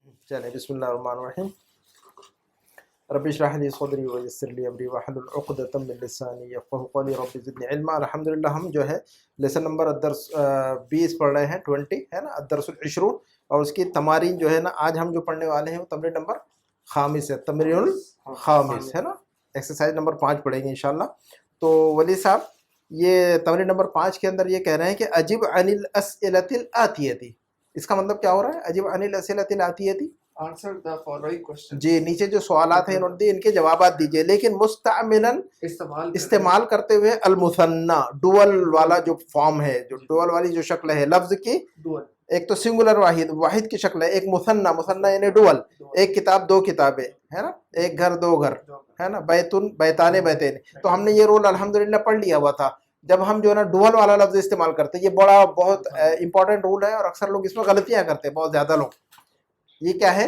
چلیں بسم اللہ الرحمن الرحیم. رب اشرح لي صدری ويسر لي امری واحلل عقدۃ من لسانی یفقهوا قولی. رب زدنی علما. الحمدللہ ہم جو ہے لیسن نمبر الدرس 20 پڑھ رہے ہیں، 20 ہے نا، الدرس العشرون، اور اس کی تمارین جو ہے نا آج ہم جو پڑھنے والے ہیں وہ تمرین نمبر خامس ہے، تمرین الخامس ہے نا، ایکسرسائز نمبر 5 پڑھیں گے انشاءاللہ. تو ولی صاحب یہ تمرین نمبر 5 کے اندر یہ کہہ رہے ہیں کہ اجب عن الاسئلۃ الآتیۃ. اس کا مطلب کیا ہو رہا ہے؟ اجب عن الاسئلۃ الآتیۃ، Answer the following questions. جی نیچے جو سوالات ہیں انہوں نے ان کے جوابات دیجئے، لیکن مستعملا استعمال کرتے ہوئے المثنی، ڈوول والا جو فارم ہے، جو ڈوول والی جو شکل ہے لفظ کی، ایک تو سنگولر واحد کی شکل ہے، ایک مثنی یعنی ڈوول، ایک کتاب دو کتابیں ہے نا، ایک گھر دو گھر ہے نا، بیتن بیتانے بیتین. تو ہم نے یہ رول الحمدللہ پڑھ لیا ہوا تھا. جب ہم جو ہے نا ڈوول والا لفظ استعمال کرتے ہیں، یہ بڑا بہت امپورٹنٹ رول ہے اور اکثر لوگ اس میں غلطیاں کرتے ہیں، بہت زیادہ لوگ. یہ کیا ہے؟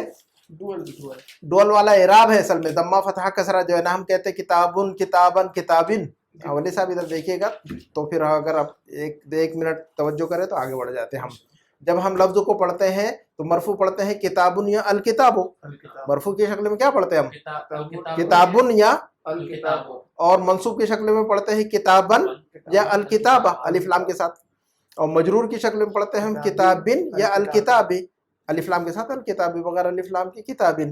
ڈول والا اعراب ہے اصل میں، ضمہ فتحہ کسرہ جو ہے نا. ہم کہتے ہیں کتابن کتابن کتابن. ولی صاحب ادھر دیکھیے گا تو پھر اگر آپ ایک منٹ توجہ کریں تو آگے بڑھ جاتے ہیں ہم. جب ہم لفظ کو پڑھتے ہیں تو مرفوع پڑھتے ہیں کتابن یا الکتاب. مرفوع کی شکل میں کیا پڑھتے ہیں ہم؟ کتابن یا الکتاب. اور منصوب کی شکل میں پڑھتے ہیں کتابن یا الکتابہ الف لام کے ساتھ. اور مجرور کی شکل میں پڑھتے ہیں ہم کتابن یا الکتاب الف لام کے ساتھ، الکتاب بغیر الف لام کی کتابن.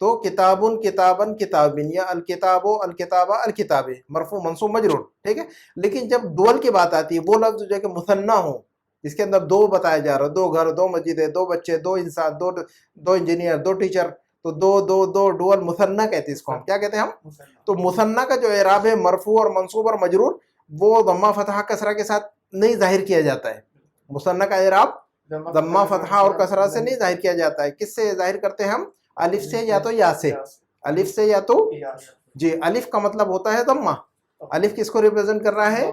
تو کتابن کتابن کتابن یا الکتاب الکتابہ الکتاب، مرفوع منصوب مجرور، ٹھیک ہے. لیکن جب ڈول کی بات آتی ہے، وہ لفظ جو ہے کہ مثنیٰ ہو، جس کے اندر دو بتایا جا رہا ہے، دو گھر دو مسجدیں دو بچے دو انسان دو انجینئر دو ٹیچر، تو دو ڈول مثنیٰ کہتے ہیں اس کو. ہم کیا کہتے ہیں ہم؟ تو مثنیٰ کا جو اعراب ہے مرفوع اور منصوب اور مجرور، وہ ضمہ فتحہ کسرہ کے ساتھ نہیں ظاہر کیا جاتا ہے. مثنیٰ کا اعراب ضمہ فتحہ اور کسرہ سے نہیں ظاہر کیا جاتا ہے. کس سے ظاہر کرتے ہیں ہم؟ الف سے یا تو یا سے. الف سے یا تو جی. الف کا مطلب ہوتا ہے ضمہ. الف کس کو ریپرزینٹ کر رہا ہے؟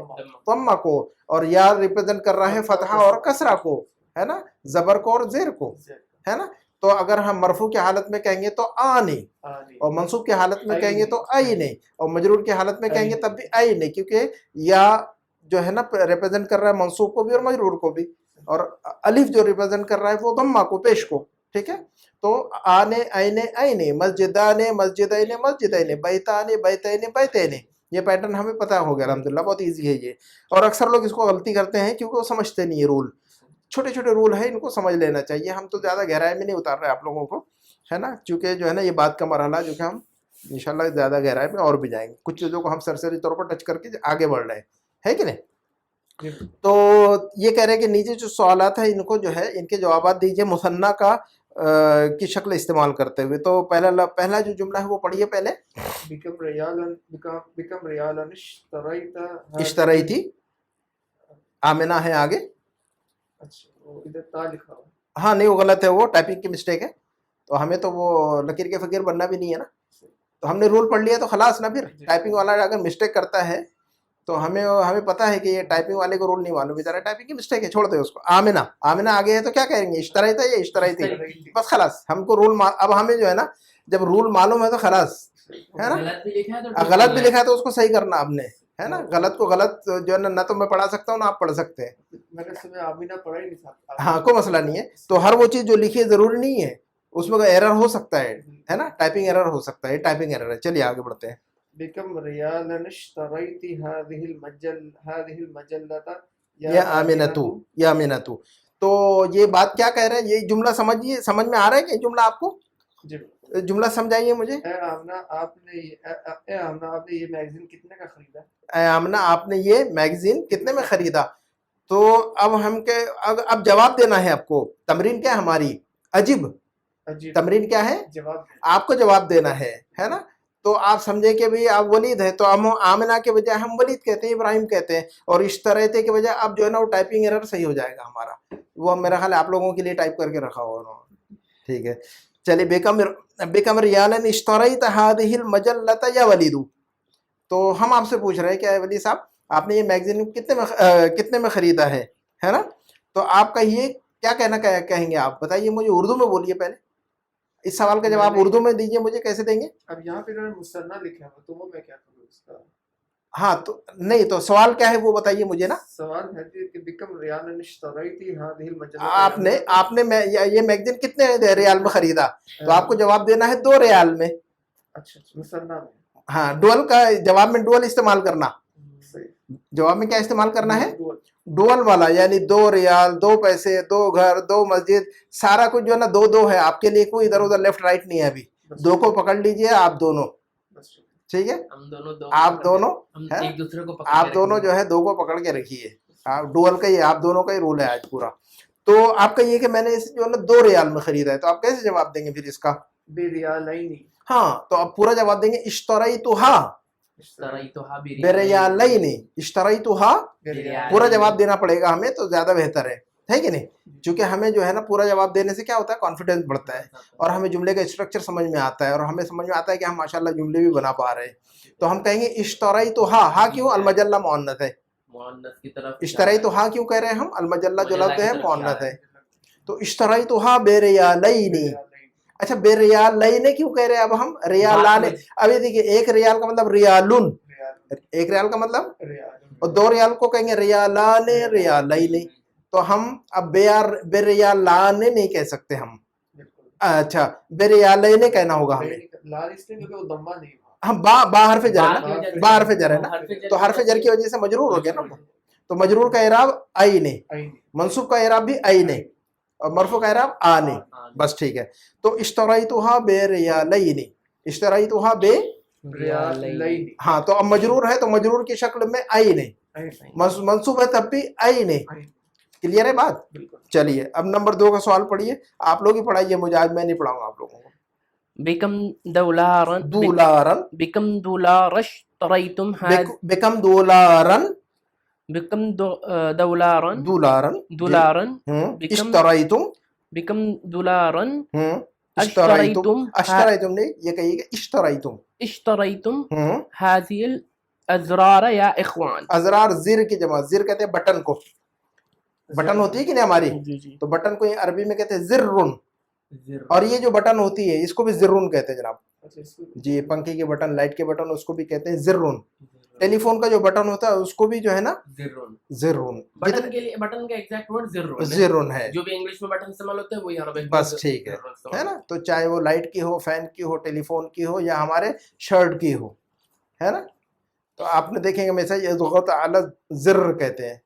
ضمہ کو. اور یا ریپرزینٹ کر رہا ہے فتحہ اور کسرہ کو، ہے نا، زبر کو اور زیر کو، ہے نا. تو اگر ہم مرفوع کی حالت میں کہیں گے تو آنے، اور منصوب کی حالت میں کہیں گے تو اینے، اور مجرور کی حالت میں کہیں گے تب بھی اینے، کیونکہ یا جو ہے نا ریپرزینٹ کر رہا ہے منصوب کو بھی اور مجرور کو بھی، اور الف جو ریپرزینٹ کر رہا ہے وہ ضمہ کو، پیش کو، ٹھیک ہے. تو آنے اینے اینے، مسجدانے مسجدین مسجدین، بیتانے بیتین بیتین. یہ پیٹرن ہمیں پتہ ہو گیا الحمدللہ، بہت ایزی ہے یہ. اور اکثر لوگ اس کو غلطی کرتے ہیں کیونکہ وہ سمجھتے نہیں. یہ رول چھوٹے چھوٹے رول ہیں، ان کو سمجھ لینا چاہیے. ہم تو زیادہ گہرائی میں نہیں اتار رہے آپ لوگوں کو، ہے نا، چونکہ جو ہے نا یہ بات کا مرحلہ جو کہ ہم انشاءاللہ زیادہ گہرائی میں اور بھی جائیں گے. کچھ چیزوں کو ہم سرسری طور پر ٹچ کر کے آگے بڑھ رہے ہیں کہ نہیں. تو یہ کہہ رہے ہیں کہ نیچے جو سوالات ہیں ان کو جو ہے ان کے جوابات دیجئے مثنیٰ کا کی شکل استعمال کرتے ہوئے. تو پہلا جو جملہ ہے وہ پڑھیے پہلے. بکم ریالا اشتریتی آمنہ ہے آگے. اچھا ادھر تا لکھا ہوا. ہاں نہیں وہ غلط ہے، وہ ٹائپنگ کی مسٹیک ہے. تو ہمیں تو وہ لکیر کے فقیر بننا بھی نہیں ہے نا. تو ہم نے رول پڑھ لیا تو خلاص نا. پھر ٹائپنگ والا اگر مسٹیک کرتا ہے تو ہمیں پتہ ہے کہ یہ ٹائپنگ والے کو رول نہیں معلوم، بیچارہ ٹائپنگ کی مسٹیک ہے، چھوڑ دے اس کو. آمنہ آمنہ آگے ہے تو کیا کہیں گے؟ اشتریتا یا اشتریتی، بس خلاص. ہم کو رول اب ہمیں جو ہے نا جب رول معلوم ہے تو خلاص، ہے نا. غلط بھی لکھا ہے تو اس کو صحیح کرنا آپ نے، ہے نا. غلط کو غلط جو ہے نہ تو میں پڑھا سکتا ہوں نہ آپ پڑھ سکتے ہیں. میں نے سنا آمینہ پڑھا ہی نہیں تھا. ہاں کوئی مسئلہ نہیں ہے. تو ہر وہ چیز جو لکھی ہے ضروری نہیں ہے، اس میں ایرر ہو سکتا ہے نا، ٹائپنگ ایرر ہو سکتا ہے، ٹائپنگ ایرر ہے. چلیے آگے بڑھتے ہیں. بکم ریالا اشتریت هذه المجلة یا آمنتو یا آمنتو. تو یہ بات کیا کہہ رہے ہیں؟ یہ جملہ سمجھ میں آ رہا ہے کہ جملہ آپ کو؟ جملہ سمجھائیے مجھے. اے آمنہ آپ نے یہ میگزین کتنے کا خریدا؟ اے آمنہ آپ نے یہ میگزین کتنے میں خریدا؟ تو اب اب جواب دینا ہے آپ کو. تمرین کیا ہے ہماری؟ عجیب. تمرین کیا ہے؟ آپ کو جواب دینا ہے نا. تو آپ سمجھے کہ بھئی آپ ولید ہے تو ہم آمنہ کے بجائے ہم ولید کہتے ہیں، ابراہیم کہتے ہیں. اور اشتریتے کے بجائے اب جو ہے نا وہ ٹائپنگ ایرر صحیح ہو جائے گا ہمارا. وہ میرا خیال آپ لوگوں کے لیے ٹائپ کر کے رکھا ہوا. ٹھیک ہے چلیے. بکم ریالا اشتریت هذه المجلة یا ولید. تو ہم آپ سے پوچھ رہے ہیں کہ ولی صاحب آپ نے یہ میگزین کتنے میں خریدا ہے نا. تو آپ کا یہ کیا کہیں گے آپ بتائیے مجھے. اردو میں بولیے پہلے. اس سوال کا جواب اردو میں دیجئے مجھے. کیسے دیں گے؟ اب یہاں پہ انہوں نے مثنیٰ لکھا ہے تو وہ میں کیا کروں اس کا؟ हाँ तो नहीं, तो सवाल क्या है वो बताइए मुझे ना। सवाल है कि बिकम रियालन इश्तरैती हादिहिल मजल्ला आपने आपने ये मैगजीन कितने रियाल में खरीदा, तो आपको जवाब देना है 2 रियाल में। अच्छा मुसन्ना में हाँ, डुअल का जवाब में डुअल इस्तेमाल करना, सही जवाब में क्या इस्तेमाल करना है, डुअल डुअल वाला, यानी 2 रियाल, 2 पैसे, 2 घर, 2 मस्जिद, सारा कुछ जो है ना 2 है। आपके लिए कोई इधर उधर लेफ्ट राइट नहीं है अभी। बस 2 को पकड़ लीजिए आप दोनों, बस ठीक है। हम दोनों दो आप पकड़ दोनों के- हम है, एक दूसरे को पकड़ आप के दोनों रखेंगे। जो है 2 को पकड़ के रखिए। आप डुअल का ही, आप दोनों का ही रूल है आज पूरा। तो आपका ये कि मैंने इसे जो है ना 2 रियाल में खरीदा है, तो आप कैसे जवाब देंगे फिर इसका। बिरियालैनी हाँ, तो आप पूरा जवाब देंगे इश्तरैतुहा इश्तरैतुहा बिरियालैनी, इश्तरैतुहा बिरियालैनी। पूरा जवाब देना पड़ेगा हमें, तो ज्यादा बेहतर है कि नहीं। क्योंकि हमें जो है ना पूरा जवाब देने से क्या होता है, कॉन्फिडेंस बढ़ता है, और हमें जुमले का स्ट्रक्चर समझ में आता है, और हमें समझ में आता है कि हम माशाल्लाह जुमले भी बना पा रहे हैं। तो हम कहेंगे इश्तरैतुहा, हा क्यों, अलमजल्ला मुअन्नस है। मुअन्नस की तरफ इश्तरैतुहा क्यों कह रहे हैं हम, अलमजल्ला जो मजल्ला लफ्ज़ की है तरफ मुअन्नस इशारा है। तो इश्तरैतुहा बिरियालैनी। अच्छा, बिरियालैनी क्यों कह रहे हैं अब हम, रियालाने। अभी देखिए, 1 रियाल का मतलब रियालुन, 1 रियाल का मतलब, और 2 रियाल को कहेंगे रियालाने रियालैनी। तो हम अब बेरियालाने नहीं कह सकते हम, अच्छा बेरियालैने कहना होगा हमें। लाल इसलिए क्योंकि वो दम्मा नहीं हुआ हम बा हरफ जर है ना, बा हरफ जर है ना, तो हरफ जर की वजह से मजरूर हो गया ना। तो मजरूर का इराब आईने, मंसूब का इराब भी आईने, और मरफू का इराब आने, बस ठीक है। तो इश्तरैतुहा बिरियालैनी, इश्तरैतुहा बे, बिरियालैनी हाँ तो अब मजरूर है तो मजरूर की शक्ल में आईने, मंसूब है तब भी आईने। क्लियर है बात। बिल्कुल चलिए अब नंबर 2 का सवाल पढ़िए, आप लोग ही पढ़ाइए मुझे, आज मैं नहीं पढ़ाऊंगा आप लोगों को। बिकम दौलारन दुलारन, बिकम दुलारश तरैतुम बिकम दुलारन, बिकम दौलारन दुलारन, दुलारन इश्तरैतुम, बिकम दुलारन इश्तरैतुम, अश्तरैतुम नहीं, ये कहिएगा इश्तरैतुम, इश्तरैतुम हाजिल अज़रार या इख्वान। अजरार जिर की जमा, जिर कहते हैं बटन को, बटन होती है कि नहीं हमारी, जी जी तो बटन को अरबी में कहते हैं जिर्रुन, और ये जो बटन होती है इसको भी जिर्रुन कहते हैं जनाब। जी, पंखे के बटन, लाइट के बटन, उसको भी कहते हैं जिर्रुन। टेलीफोन का जो बटन होता है उसको भी जो है ना जिर्रुन। बटन के लिए, बटन का एग्जैक्ट वर्ड जिर्रुन है, जो भी इंग्लिश में बटन इस्तेमाल होते हैं वही अरबिक में बस ठीक है ना। तो चाहे वो लाइट की हो, फैन की हो, टेलीफोन की हो, या हमारे शर्ट की हो, है ना। तो आपने देखेंगे हमेशा ये ज़ुग़त अला ज़िर कहते हैं,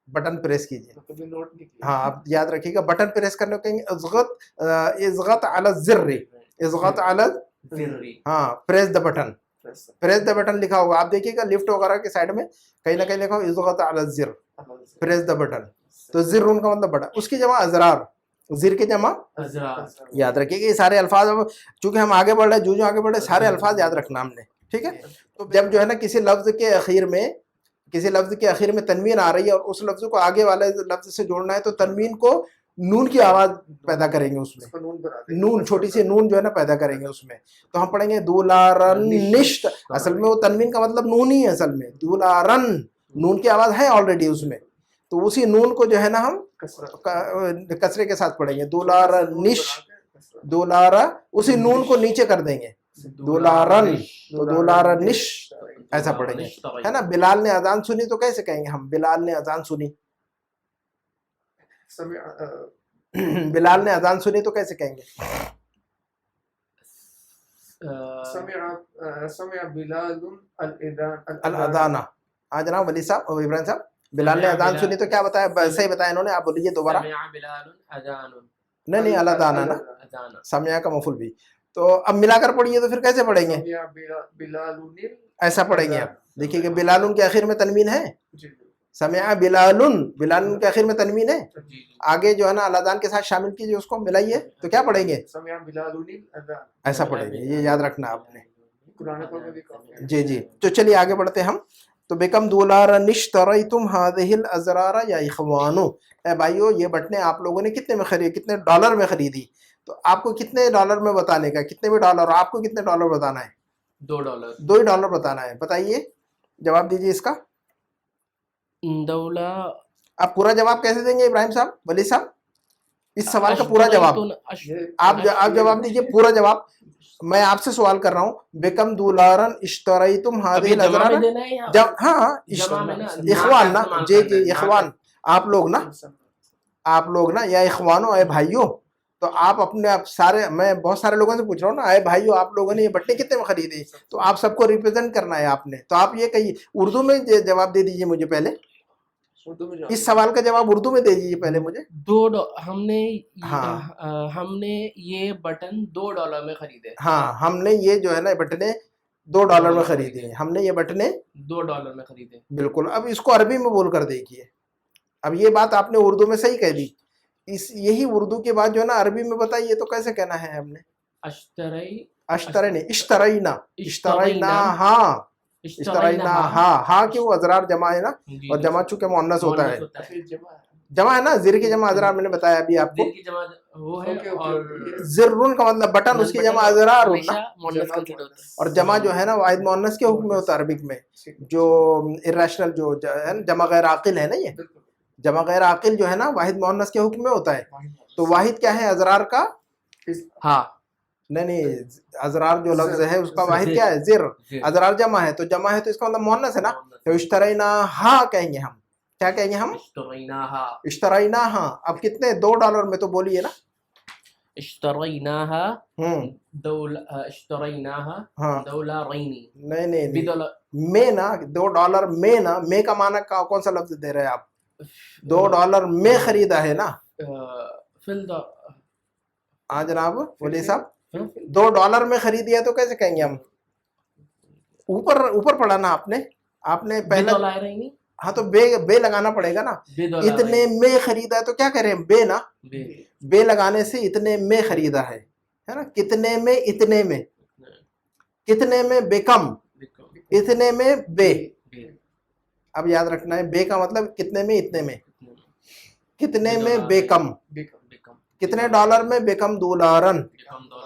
बटन प्रेस कीजिए। कभी नोट नहीं किया। हाँ, आप याद रखिएगा, बटन प्रेस करने को कहेंगे इज़ग़त अला ज़िर्र, इज़ग़त अला, हाँ press the button, press the button लिखा होगा, आप देखिएगा लिफ्ट वगैरह के साइड में कहीं ना कहीं लिखा हो इज़ग़त अला ज़िर्र, प्रेस द बटन। तो ज़िर्रुन का मतलब बटन, उसकी जमा अज़रार, ज़िर की जमा याद रखिएगा। ये सारे अल्फाज, अब चूंकि हम आगे बढ़ रहे हैं, जो आगे बढ़ रहे, सारे अल्फाज याद रखना हमने, ठीक है। तो जब जो है ना किसी लफ्ज़ के आखिर में, किसी लफ्ज़ के आखिर में तनवीन आ रही है और उस लफ्ज़ को आगे वाले लफ्ज़ से जोड़ना है, तो तनवीन को नून की आवाज़ पैदा करेंगे उसमें, नून, छोटी सी नून जो है ना पैदा करेंगे उसमें। तो हम पढ़ेंगे दुलारनिश्त, असल में वो तनवीन का मतलब नून ही है असल में, दुलारन, नून की आवाज़ है ऑलरेडी उसमें, तो उसी नून को जो है ना हम कसरे के साथ पढ़ेंगे, दुलारनिश, दुलारा, उसी नून को नीचे कर देंगे, दुलारन, तो दुलारनिश ऐसा पढ़ेंगे, है ना। बिलाल ने अजान सुनी तो कैसे कहेंगे हम, बिलाल ने अजान सुनी, बिलाल ने अजान सुनी तो कैसे कहेंगे, अल-अदाना। हाँ जनाब वली साहब, इब्राहिम साहब, बिलाल ने अजान सुनी तो क्या बताया, सही बताया इन्होंने, आप बोलिए दोबारा। नहीं अल-अदाना ना, समिया का मफूल भी। तो अब मिलाकर पढ़िए, तो फिर कैसे पढ़ेंगे, ऐसा पढ़ेंगे आप। देखिए कि बिलालुन के आखिर में तनवीन है, समिया बिलालुन, बिलालुन के आखिर में तनवीन है, आगे जो है ना अल-अदान के साथ शामिल कीजिए उसको, मिलाइए, तो क्या पढ़ेंगे, ऐसा पढ़ेंगे, ये याद रखना आपने। जी जी, तो चलिए आगे बढ़ते हम। तो बेकम दुलारनिश्तरैतुम हादिहिल अज़रारा या इख्वानु, ए भाइयों ये बटने आप लोगों ने कितने में खरीदी, कितने डॉलर में खरीदी। तो आपको कितने डॉलर में बताने का, कितने भी डॉलर, आपको कितने डॉलर बताना है, $2, $2 ही डॉलर बताना है। बताइए, जवाब दीजिए इसका। आप पूरा जवाब कैसे देंगे इब्राहिम साहब, वली साहब, इस सवाल का पूरा जवाब आप जवाब दीजिए, पूरा जवाब। मैं आपसे सवाल कर रहा हूँ बेकम दुलारन इश्तरैतुम अब हादिहिल ये जमा में अज़रार देना है या जब हाँ जमा में ना इखवान ना इस्तेमाल जी करना जी है, ना इखवान आप लोग ना या इखवानों आए भाइयों तो आप अपने आप सारे मैं बहुत सारे लोगों से पूछ रहा हूँ ना आए भाइयों आप लोगों ने ये बट्टे कितने में खरीदी तो आप सबको रिप्रेजेंट करना है आपने तो आप ये कहिए उर्दू में जवाब दे दीजिए मुझे पहले उर्दू में इस सवाल का जवाब उर्दू में दे दीजिए पहले मुझे हमने ये बटन $2 में खरीदे हाँ हमने ये जो है ना बटने $2 में खरीदे हैं हमने ये बटने $2 में खरीदे बिल्कुल अब इसको अरबी में बोल कर देखिए अब ये बात आपने उर्दू में सही कह दी इस यही उर्दू के बाद जो है ना अरबी में बताइए तो कैसे कहना है हमने अश्तरैनी इश्तरैना हाँ इश्तरैना हाँ क्यों अजरार जमा है ना और जमा चूंकि मुअन्नस होता है जमा है ना जिर की जमा अजरार मैंने बताया अभी आपको जिर की जमा वो है और जिर्रुन का मतलब बटन उसकी जमा अजरार हमेशा मुअन्नस कंसीडर होता है और जमा जो है ना वाहिद मुअन्नस के हुक्म में होता है अरबिक में जो इर्रेशनल जो है ना जमा गैर आकिल है ना ये जमा गैर आकिल जो है ना वाहिद मुअन्नस के हुक्म में होता है तो वाहिद क्या है अजरार का हाँ नहीं अजरार जो लफ्ज है उसका वाहिद क्या है जिर अजरार जमा है तो इसका मतलब मुअन्नस है ना तो इश्तरैना हाँ कहेंगे हम क्या कहेंगे हम इश्तरैना हाँ अब कितने $2 में तो बोलिए ना اشتريناها اشتريناها دولارين नहीं में ना $2 में ना में का माना कौन सा लफ्ज दे रहे हैं आप $2 में खरीदा है ना हाँ जनाब बोलिए साहब $2 में खरीदी है तो कैसे कहेंगे हम ऊपर पढ़ा ना आपने पहले हाँ तो बे लगाना पड़ेगा ना इतने में खरीदा है तो क्या कह रहे हैं बे ना बे लगाने से इतने में खरीदा है ना कितने में इतने में कितने में बेकम इतने में बे अब याद रखना है बे का मतलब कितने में इतने में कितने में बेकम कितने $, में बेकम दुलारन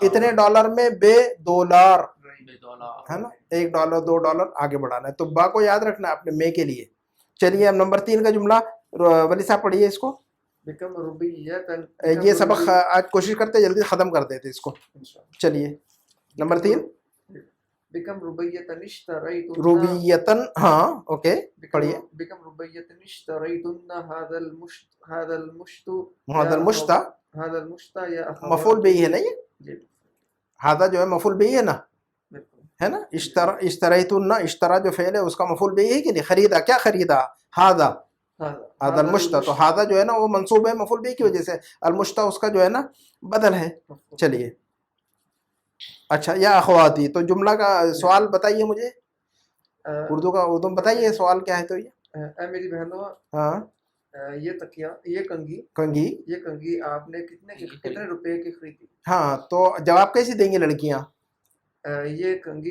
इतने $, में $2 है ना $1 $2 आगे बढ़ाना है तो बा को याद रखना है अपने में के लिए चलिए अब नंबर 3 का जुमला वली साहब पढ़िए इसको ये सबक आज कोशिश करते जल्दी खत्म कर देते इसको चलिए नंबर 3 रुबियतन हाँ ओके पढ़िए मफूल भी है ना ये हादा जो है मफूल भी है ना इश्तरैतुन्ना इश्तरा जो फेल है उसका मफूल भी है कि नहीं खरीदा क्या खरीदा हादा हादल मुश्ता तो हादा जो है ना वो मंसूब है मफूल भी की वजह से अलमुश्ता उसका जो है ना बदल है चलिए अच्छा या अखवाती तो जुमला का सवाल बताइए मुझे उर्दू में बताइए सवाल क्या है तो ये मेरी बहनों हाँ ये तकिया ये कंघी आपने कितने रुपए की खरीदी हाँ तो जवाब कैसे देंगी लड़कियां ये कंघी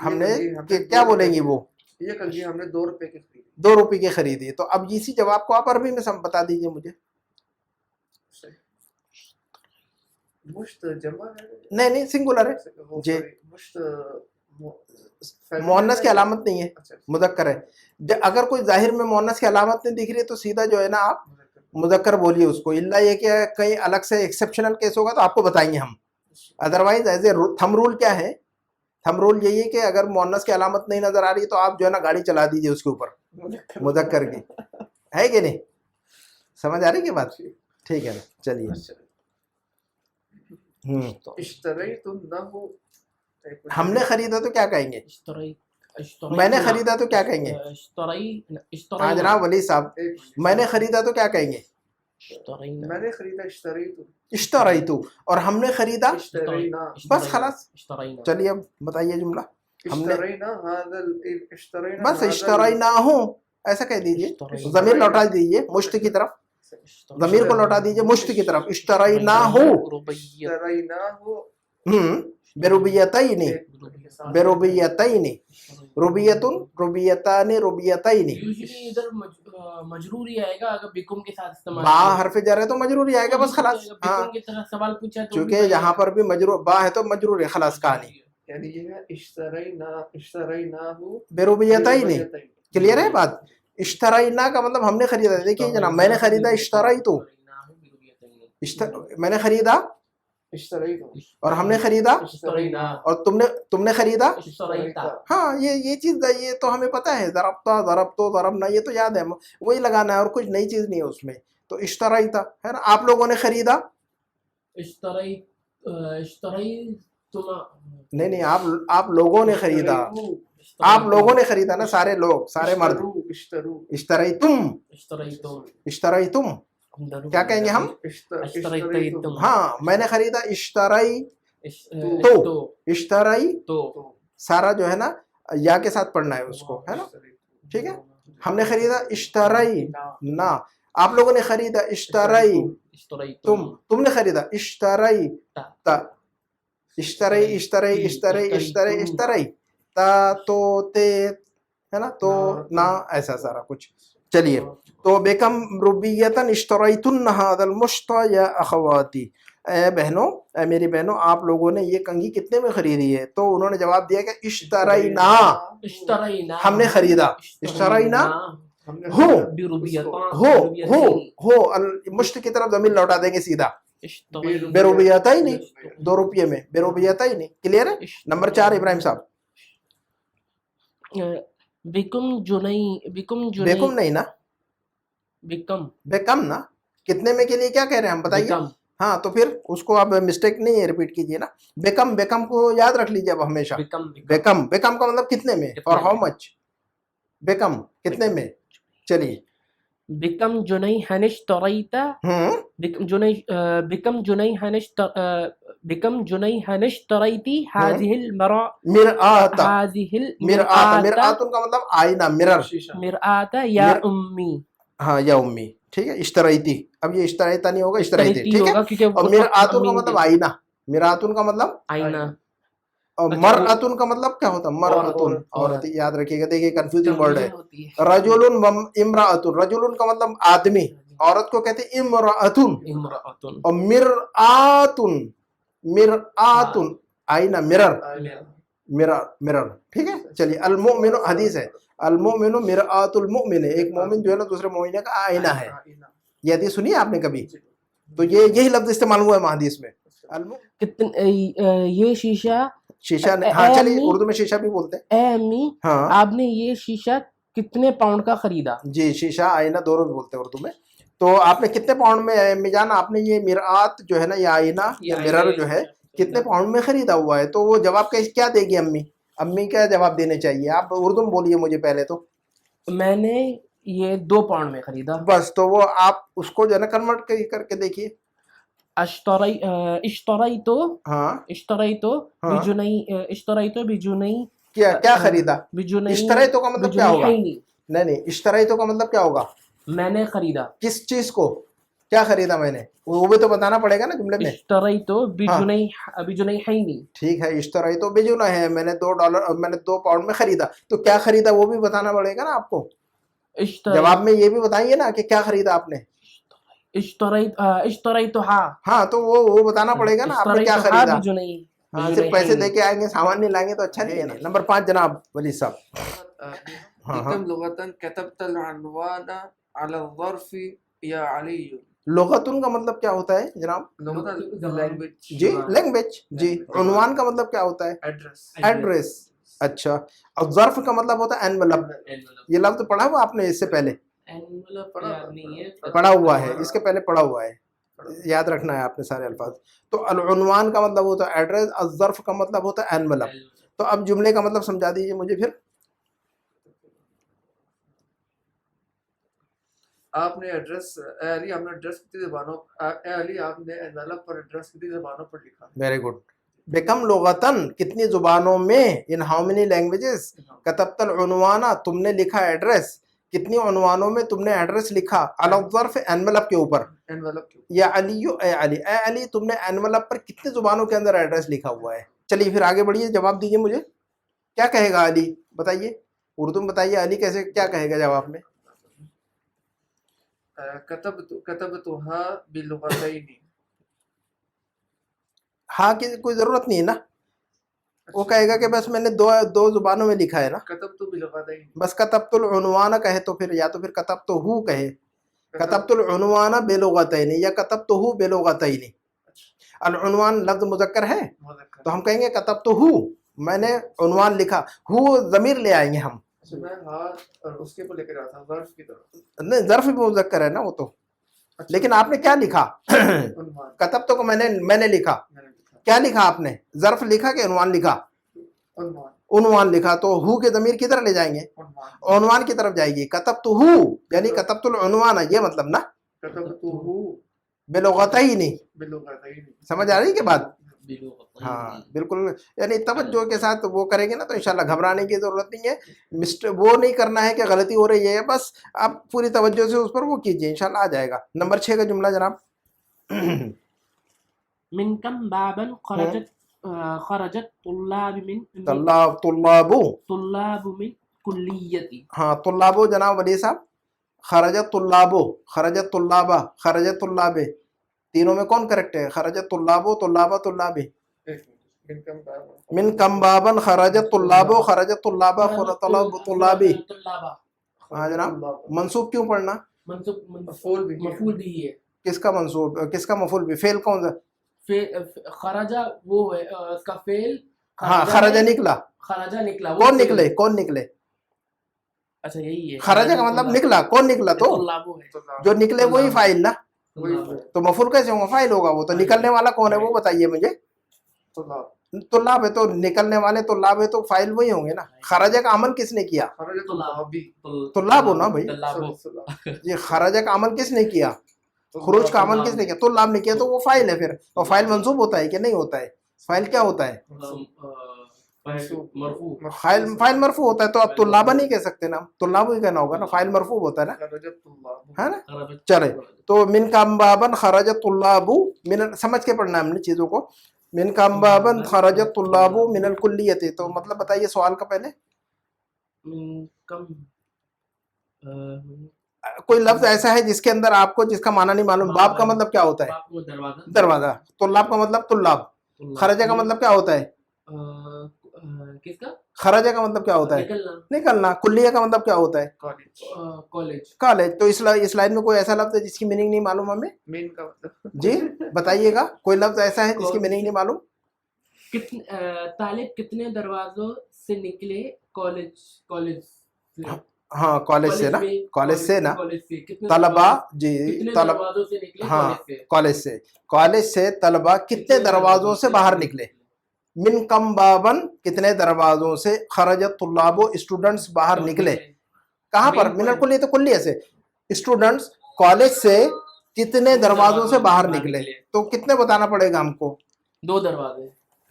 हमने क्या बोलेंगी वो ये कंघी हमने $2 की खरीदी $2 की खरीदी तो अब इसी जवाब को आप अरबी में बता दीजिए मुझे मुश्त जमा है नहीं सिंगुलर है जी मुअन्नस की अलामत नहीं है मुज़क्कर है अगर कोई जाहिर में मुअन्नस की अलामत नहीं दिख रही है तो सीधा जो है ना आप मुज़क्कर बोलिए उसको इल्ला ये कि कहीं अलग से एक्सेप्शनल केस होगा तो आपको बताएंगे हम otherwise as a thumb rule क्या है थंब रूल यही है कि अगर मुअन्नस की अलामत नहीं नजर आ रही तो आप जो है ना गाड़ी चला दीजिए उसके ऊपर मुज़क्कर की है कि नहीं समझ आ रही की बात ठीक है चलिए हमने खरीदा तो क्या कहेंगे मैंने खरीदा तो क्या कहेंगे हाँ जनाब वली साहब मैंने खरीदा तो क्या कहेंगे मैंने खरीदा इश्तरैतु और हमने खरीदा बस खलास चलिए अब बताइए जुमला हमने बस इश्तरैना हूँ ऐसा कह दीजिए ज़मीर लौटा दीजिए मुश्त की तरफ ज़मीर को लौटा दीजिए मुश्त की तरफ इश्तरैना हूँ बेरुबियतैनी रुबियतुन रुबियतानी रुबियतैनी इधर मजरूरी आएगा अगर बिकुम के साथ इस्तेमाल बा हरफ जर है तो मजरूरी आएगा बस खलास हाँ की तरह सवाल पूछा तो क्योंकि यहाँ पर भी मजरूर बा है तो मजरूर है खलास कहानी यानी ये है इश्तरैनाहु बेरुबियतैनी क्लियर है बात इश्तरैना का मतलब हमने खरीदा देखिए जनाब मैंने खरीदा इश्तरैतु मैंने खरीदा اشتريت اور ہم نے خریدا اشترینا اور تم نے خریدا. اشتریتا ہاں یہ چیز یہ تو ہمیں پتہ ہے. ضربتا ضربتو ضربنا یہ تو یاد ہے, وہی لگانا ہے اور کچھ نئی چیز نہیں ہے اس میں. تو اشتریتا ہے نا, آپ لوگوں نے خریدا. اشتریتما نہیں آپ لوگوں نے خریدا. آپ لوگوں نے خریدا نا, سارے لوگ, سارے مرد. اشتریتم اشتریتم کیا کہیں گے ہم؟ اشتریتم ہاں میں نے خریدا. اشتری تو سارا جو ہے نا یا کے ساتھ پڑھنا ہے اس کو, ہے نا. ٹھیک ہے, ہم نے خریدا. اشتری نا, آپ لوگوں نے خریدا. اشتری تم نے خریدا. اشتری اشتری تا تو تے ہے نا, تو نا, ایسا سارا کچھ. چلیے تو بیکم ربیتن اشتریتن ھذا المشط یا اخواتی, اے بہنوں, اے میری بہنوں, آپ لوگوں نے یہ کنگھی کتنے میں خریدی ہے؟ تو انہوں نے جواب دیا کہ اشترینا, ہم نے خریدا. اشترینا ہو مشت کی طرف ضمیر لوٹا دیں گے سیدھا. بے روبیتا ہی نہیں, 2 روپیے میں بے روبیتا ہی نہیں. کلیئر ہے؟ نمبر 4 ابراہیم صاحب. بیکم نہیں نا, بیکم نا. کتنے میں کے لیے کیا کہہ رہے ہیں ہم بتائیے. ہاں تو پھر اس کو آپ مسٹیک نہیں ریپیٹ کیجئے نا. بیکم کو یاد رکھ لیجئے اب ہمیشہ. بیکم کا مطلب کتنے میں, اور ہاؤ مچ. بیکم کتنے میں. چلیے بكم جنيها اشتريت بكم جنيها اشتريت هذه مرآت کا مطلب آئینہ, مرر. مرآت یا امی, ہاں یا امی. ٹھیک ہے, اشتریتی. اب یہ اشتریتا نہیں ہوگا, اشتریتی. ٹھیک ہے, اور مرآتن کا مطلب آئینہ. مرآتن کا مطلب آئینہ. اور مرأتن کا مطلب کیا ہوتا ہے؟ مرأتن, عورت. یاد رکھیے گا, دیکھیے کنفیوزنگ ورڈ ہے. رجل امرأتن, رجل کا مطلب آدمی, عورت کو کہتے ہیں امرأتن. اور مرآتن آئینہ, مرر. ٹھیک ہے, چلیے. المؤمن, حدیث ہے, المؤمن مرآت المؤمن, ایک مومن جو ہے نا دوسرے مومن کا آئینہ ہے. یہ حدیث سنی ہے آپ نے کبھی؟ تو یہی لفظ استعمال ہوا ہے حدیث میں. یہ شیشہ ہاں چلیے اردو میں شیشہ بھی بولتے ہیں. اے امی, آپ نے یہ شیشہ کتنے پاؤنڈ کا خریدا؟ جی, شیشہ آئینہ دونوں بھی بولتے ہیں اردو میں. تو آپ نے کتنے پاؤنڈ میں, امی جان آپ نے یہ مرآت جو ہے نا, یہ آئینہ یا مرر جو ہے, کتنے پاؤنڈ میں خریدا ہوا ہے؟ تو وہ جواب کیا دے گی امی کیا جواب دینے چاہیے؟ آپ اردو میں بولیے مجھے پہلے. تو میں نے یہ 2 پاؤنڈ میں خریدا. بس, تو وہ آپ اس کو جو ہے نا کنورٹ کر کے دیکھیے. اشتریتو بجنی کیا خریدا؟ اشتریتو کا مطلب کیا ہوگا؟ نہیں, اشتریتو کا مطلب کیا ہوگا؟ میں نے خریدا. کس چیز کو کیا خریدا میں نے, وہ بھی تو بتانا پڑے گا نا جملے میں. اشتریتو بجنیحین. ٹھیک ہے, اشتریتو بجنیح, میں نے $2 پاؤنڈ میں خریدا. تو کیا خریدا وہ بھی بتانا پڑے گا نا آپ کو. جواب میں یہ بھی بتائیے نا کہ کیا خریدا آپ نے. اشتریتها. ہاں تو وہ بتانا پڑے گا نا آپ نے کیا خریدا. ہاں, صرف پیسے دے کے آئیں گے, سامان نہیں لائیں گے تو اچھا نہیں ہے نا. نمبر 5 جناب ولی صاحب. بكم لغة كتبت العنوان على الظرف يا علي. لغتن کا مطلب کیا ہوتا ہے جناب؟ جی, لینگویج. جی, عنوان کا مطلب کیا ہوتا ہے؟ ایڈریس. اچھا, اور ظرف کا مطلب ہوتا ہے انویلپ. یہ لفظ پڑھا ہوا آپ نے اس سے پہلے؟ پڑھا ہوا ہے, اس کے پہلے پڑھا ہوا ہے, یاد رکھنا ہے آپ نے سارے الفاظ. تو العنوان کا مطلب ہوتا ہے ایڈریس, الظرف کا مطلب ہوتا ہے انویلپ. تو اب جملے کا مطلب سمجھا دیجیے مجھے پھر. آپ نے ایڈریس, اے علی آپ نے ایڈریس کتنی زبانوں, اے علی آپ نے انویلپ پر ایڈریس کتنی زبانوں پر لکھا؟ Very good. بیکم لغتن, کتنی زبانوں میں, ان ہاؤ مینی لینگویجز, کتبت العنوان, تم نے لکھا ایڈریس, کتنی عنوانوں میں تم نے ایڈریس لکھا, علی الظرف انویلپ کے اوپر. یا علی, اے علی تم نے انویلپ پر کتنی زبانوں کے اندر ایڈریس لکھا ہوا ہے. چلیے پھر آگے بڑھیے, جواب دیجیے مجھے. کیا کہے گا علی, بتائیے اردو میں بتائیے, علی کیسے کیا کہے گا جواب میں؟ کتبتها بلغتين. ہاں کی کوئی ضرورت نہیں ہے نا, وہ کہے گا کہ بس میں نے دو زبانوں میں لکھا ہے نا. کتبت بلغتين. بس کتبت العنوان کہے تو پھر, یا تو پھر کتبتہ کہے, کتبت العنوان بلغتین یا کتبتہ بلغتین. अलउनवान लफ्ज मुजक्कर है मुज़क्कर। तो हम कहेंगे कतबतुहु, मैंने उनवान लिखा, हु ज़मीर ले आएंगे हम, अच्छा, मैं हाथ और उसके ऊपर लेकर आता हूँ ज़र्फ़ की तरफ। नहीं ज़र्फ भी मुजक्कर है ना वो तो, अच्छा, लेकिन आपने क्या लिखा उन्वान कतबतु को मैंने लिखा, मैंने लिखा, क्या लिखा आपने, ज़र्फ लिखा कि उनवान लिखा, उन्वान उनवान लिखा, तो हु के ज़मीर किधर ले जाएंगे, उन्वान उनवान की तरफ जाएगी, कतबतुहु यानी कतबतुल उनवान है, ये मतलब ना कतबतुहु बिलुगतैनी, बिलुगतैनी। समझ आ रही है कि बात। बिलुगतैनी। हाँ बिल्कुल, यानी तवज्जो के साथ वो करेंगे ना तो इंशाल्लाह घबराने की जरूरत नहीं है, वो नहीं करना है कि गलती हो रही है, बस आप पूरी तवज्जो से उस पर वो कीजिए, इंशाल्लाह आ जाएगा। नंबर 6 का जुमला जनाब। मिन कम बाबन खरजत तुल्लाबु, तुल्लाबु मिन कुल्लियती। हाँ तुल्लाबु जनाब वली साहब, खरजत तुल्लाबु, खरजत तुल्लाबा, खरजत तुल्लाबे, तीनों में कौन करेक्ट है, खरजत तुल्लाबु, तुल्लाबा, तुल्लाबे। एक मिनट, इनकम बाबा। मिन कम बाबन खरजत तुल्लाबु, खरजत तुल्लाबा, तुल्लाबी। तुल्लाबा हाँ जनाब, मंसूब क्यों पढ़ना, मफूल भी है। मफूल भी है। किसका मंसूब, किसका मफूल भी, फेल कौन सा, खराजा वो है उसका फेल। हाँ खरजा निकला, खराजा निकला, वो कौन फेल निकले, है। कौन निकले, अच्छा यही है, खरजा का मतलब निकला, कौन निकला, तो तुल्लाबु है। जो निकले वही फाइल ना, तुल्लाबु। तो मफूल कैसे होगा, फाइल होगा वो तो, निकलने वाला कौन है वो बताइए मुझे, तुल्लाब तुल्लाब है तो निकलने वाले तुल्लाब है तो फाइल वही होंगे ना। खरजा का अमल किसने किया, खरज तुल्लाबी तुल्लाब हो ना भाई तुल्लाबु। जी, खरजा का अमल किसने किया, खुरूज का अमल किसने किया, तुल्लाब ने किया, तो वो फाइल है फिर, और फाइल मंसूब होता है कि नहीं होता है, फाइल क्या होता है, मरफू। फाइल मरफू होता है, तो अब तुल्लाबा नहीं कह सकते ना, तुल्लाबु ही कहना होगा ना, फाइल मरफू होता है ना, खरजत तुल्लाबु है ना। चले तो मिन कम्बाबन खरजत तुल्लाबु मिन, समझ के पढ़ना है हमने चीजों को, मिन कम्बाबन खरजत तुल्लाबु मिनल कुल्लियति, तो मतलब बताइए सवाल का पहले, कम कोई लफ्ज ऐसा है जिसके अंदर आपको जिसका माना नहीं मालूम, बाब का मतलब क्या होता है, बाप को दरवाजा। दरवाजा, तुल्लाब का मतलब तुल्लाब, खरजा का मतलब क्या होता है, किसका, खरजा का मतलब क्या होता है, निकलना। निकलना, कुल्लिया का मतलब क्या होता है, कॉलेज कॉलेज। कॉलेज। तो इस लाइन में कोई ऐसा लफ्ज है जिसकी मीनिंग नहीं मालूम हमें, मेन का मतलब जी बताइएगा, कोई लफ्ज ऐसा है जिसकी मीनिंग नहीं मालूम, तालिब कितने दरवाजों से निकले कॉलेज, कॉलेज से। हाँ कॉलेज से ना, कॉलेज से ना, कॉलेज से कितने तलबा जी, कितने तलब दरवाजों से निकले हाँ कॉलेज से। कॉलेज से तलबा कितने दरवाजों से बाहर निकले, मिन कम बाबन कितने दरवाजों से, खरजत तुल्लाबो स्टूडेंट्स बाहर निकले, कहाँ पर, मिनल कुल्ली तो कुल्लिया से, स्टूडेंट्स कॉलेज से कितने दरवाजों से बाहर निकले, तो कितने बताना पड़ेगा हमको, 2 दरवाजे।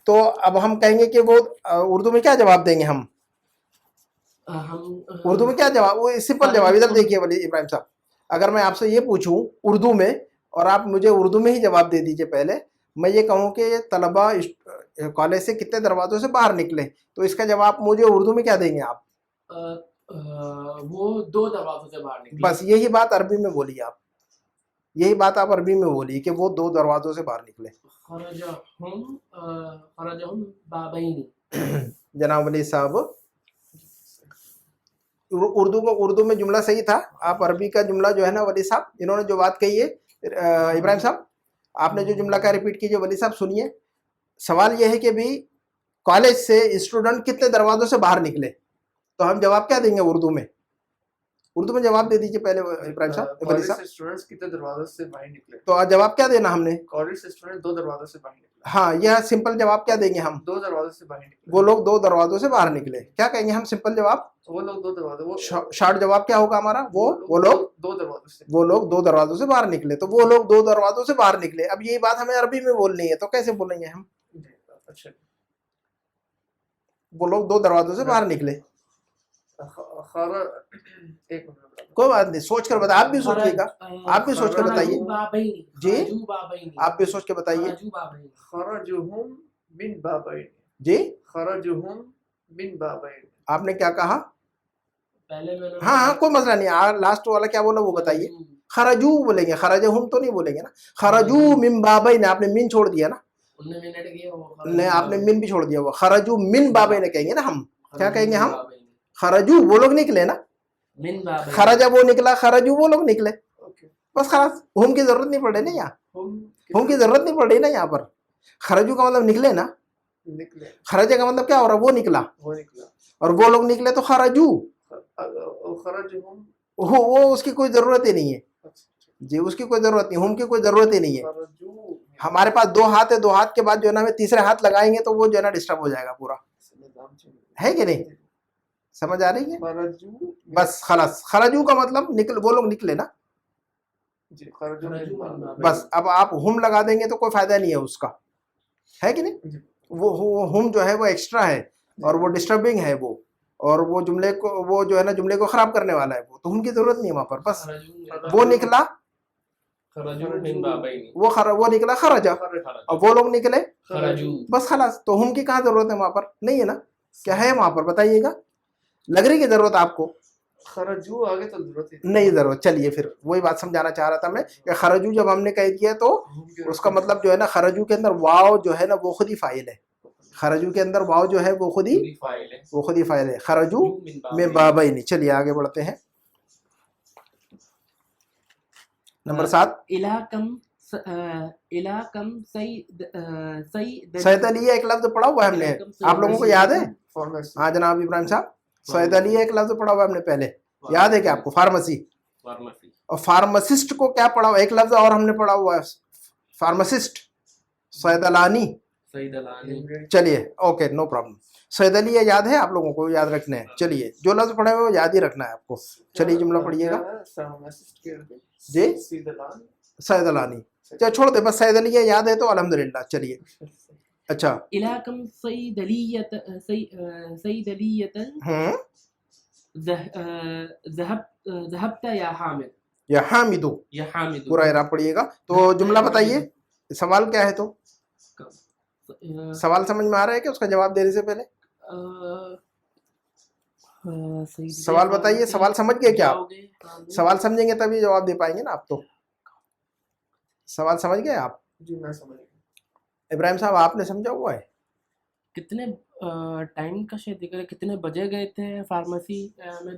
तो अब हम कहेंगे कि वो उर्दू में क्या जवाब देंगे हम, हम उर्दू में क्या जवाब, वो सिंपल जवाब, इधर देखिए वली इब्राहिम साहब, अगर मैं आपसे ये पूछूं उर्दू में और आप मुझे उर्दू में ही जवाब दे दीजिए, पहले मैं ये कहूँ कि तलबा कॉलेज से कितने दरवाजों से बाहर निकले, तो इसका जवाब मुझे उर्दू में क्या देंगे आप, वो 2 दरवाजों से बाहर निकले। बस यही बात अरबी में बोलिए आप, यही बात आप अरबी में बोलिए कि वो 2 दरवाजों से बाहर निकले। खरजहुम बाबैनी। जनाब वली साहब उर्दू में जुमला सही था, आप अरबी का जुमला जो है ना वली साहब, इन्होंने जो बात कही है इब्राहिम साहब, आपने जो जुमला का रिपीट कीजिए वली साहब, सुनिए, सवाल यह है कि भी कॉलेज से स्टूडेंट कितने दरवाजों से बाहर निकले, तो हम जवाब क्या देंगे उर्दू में, उर्दू में जवाब दे दीजिए पहले इब्राहिम साहब, वली कॉलेज साहब, से स्टूडेंट्स कितने दरवाजों से बाहर निकले, तो जवाब क्या देना हमने, कॉलेज से स्टूडेंट 2 दरवाजों से बाहर निकले, हाँ यह सिंपल जवाब क्या देंगे हम, 2 दरवाजों से बाहर निकले, वो लोग 2 दरवाजों से बाहर निकले, क्या कहेंगे हम सिंपल जवाब, वो लोग 2 दरवाजे, वो शॉर्ट जवाब क्या होगा हमारा, वो लोग 2 दरवाजों से, वो लोग 2 दरवाजों से बाहर निकले, तो वो लोग 2 दरवाजों से बाहर निकले, अब यही बात हमें अरबी में बोलनी है, तो कैसे बोलेंगे हम, अच्छा वो लोग 2 दरवाजों से बाहर निकले, एक मिनट कोई बात नहीं, सोच कर बताइए, आप भी सोचिएगा, आप भी सोच कर बताइए जी, आप भी सोच के बताइए खरजुहुम मिन बाबैन, जी, खरजुहुम मिन बाबैन, आपने क्या कहा, पहले मैंने हाँ कोई मसला नहीं, लास्ट वाला क्या बोला वो बताइए, खरजू बोलेंगे, खरजहुम तो नहीं बोलेंगे ना, खरजू मिन बाबैन, आपने मिन छोड़ दिया ना, नहीं आपने मिन भी छोड़ दिया, वो खरजू मिन बाबैन कहेंगे ना हम, क्या कहेंगे हम, खरजू वो लोग निकले ना, खरजा वो निकला, खरजू वो लोग निकले, बस खलास, हुम की जरूरत नहीं पड़ रही ना यहाँ, हुम की जरूरत नहीं पड़ रही ना यहाँ पर, खरजू का मतलब निकले ना, निकले, खरजे का मतलब क्या हो रहा है, वो निकला, वो निकला, और वो लोग निकले तो खरजू, खरज हम, वो उसकी कोई जरूरत ही नहीं है अच्छा, जी, उसकी कोई जरूरत नहीं, हम की कोई जरूरत ही नहीं है। खरजू हमारे पास 2 हाथ है, 2 हाथ के बाद जो है ना हमें तीसरे हाथ लगाएंगे तो वो जो है ना डिस्टर्ब हो जाएगा पूरा, है कि नहीं, समझ आ रही है? खरजू बस खलास, खरजू का मतलब निकल, वो लोग निकले ना, जी, खरजू खरजू में में बस। अब आप हम लगा देंगे तो कोई फायदा नहीं है उसका, है कि नहीं? जी, वो हम जो है वो एक्स्ट्रा है और वो डिस्टर्बिंग है वो, और वो जुमले को, वो जो है ना जुमले को खराब करने वाला है, वो तो हम की जरूरत नहीं है वहां पर, बस वो निकला, वो निकला खरजा, और वो लोग निकले, बस खलास, तो हम की कहाँ जरूरत है वहां पर, नहीं है ना, क्या है वहां पर बताइएगा, लग रही है जरूरत आपको? खरजू आगे तो जरूरत ही नहीं जरूरत, चलिए फिर वही बात समझाना चाह रहा था मैं कि खरजू जब हमने कह दिया तो उसका मतलब जो है ना खरजू के अंदर वाव जो है ना वो खुद ही फाइल है, खरजू के अंदर वाव जो है वो खुद ही फाइल है, खरजू में बाबैनी। चलिए आगे बढ़ते हैं, नंबर 7, सैदलिया एक लफ्ज पढ़ा हुआ है हमने, आप लोगों को याद है? फार्मेसी, हाँ जनाब इब्राहिम साहब, सैदलिया एक लफ्ज पढ़ा हुआ है हमने पहले, याद है क्या आपको? फार्मेसी, और फार्मासिस्ट को क्या पढ़ा हुआ, एक लफ्ज और हमने पढ़ा हुआ है, फार्मासिस्ट, सैदलानी। चलिए ओके नो प्रॉब्लम, सैदलिया याद है आप लोगों को, याद रखना है, चलिए जो लफ्ज पढ़े हुए वो याद ही रखना है आपको। चलिए जुमला पढ़िएगा फार्मासिस्ट के जी, सीदलान, सैदलानी, चलो छोड़ दे, बस सैदलिया याद है तो अल्हम्दुलिल्लाह। चलिए अच्छा, इलाकम सैदलियतन ज़हबत या हामिद, या हामिदू, पूरा इराब पढ़िएगा। तो जुमला बताइए, सवाल क्या है? तो सवाल समझ में आ रहा है कि उसका जवाब देने से पहले सवाल बताइए, सवाल समझ गए क्या आप? सवाल समझेंगे तभी जवाब दे पाएंगे ना आप, तो सवाल समझ गए आप? जी मैं समझ गया। इब्राहिम साहब आपने समझा हुआ है? कितने टाइम का शायद दिख रहा है, कितने बजे गए थे फार्मेसी में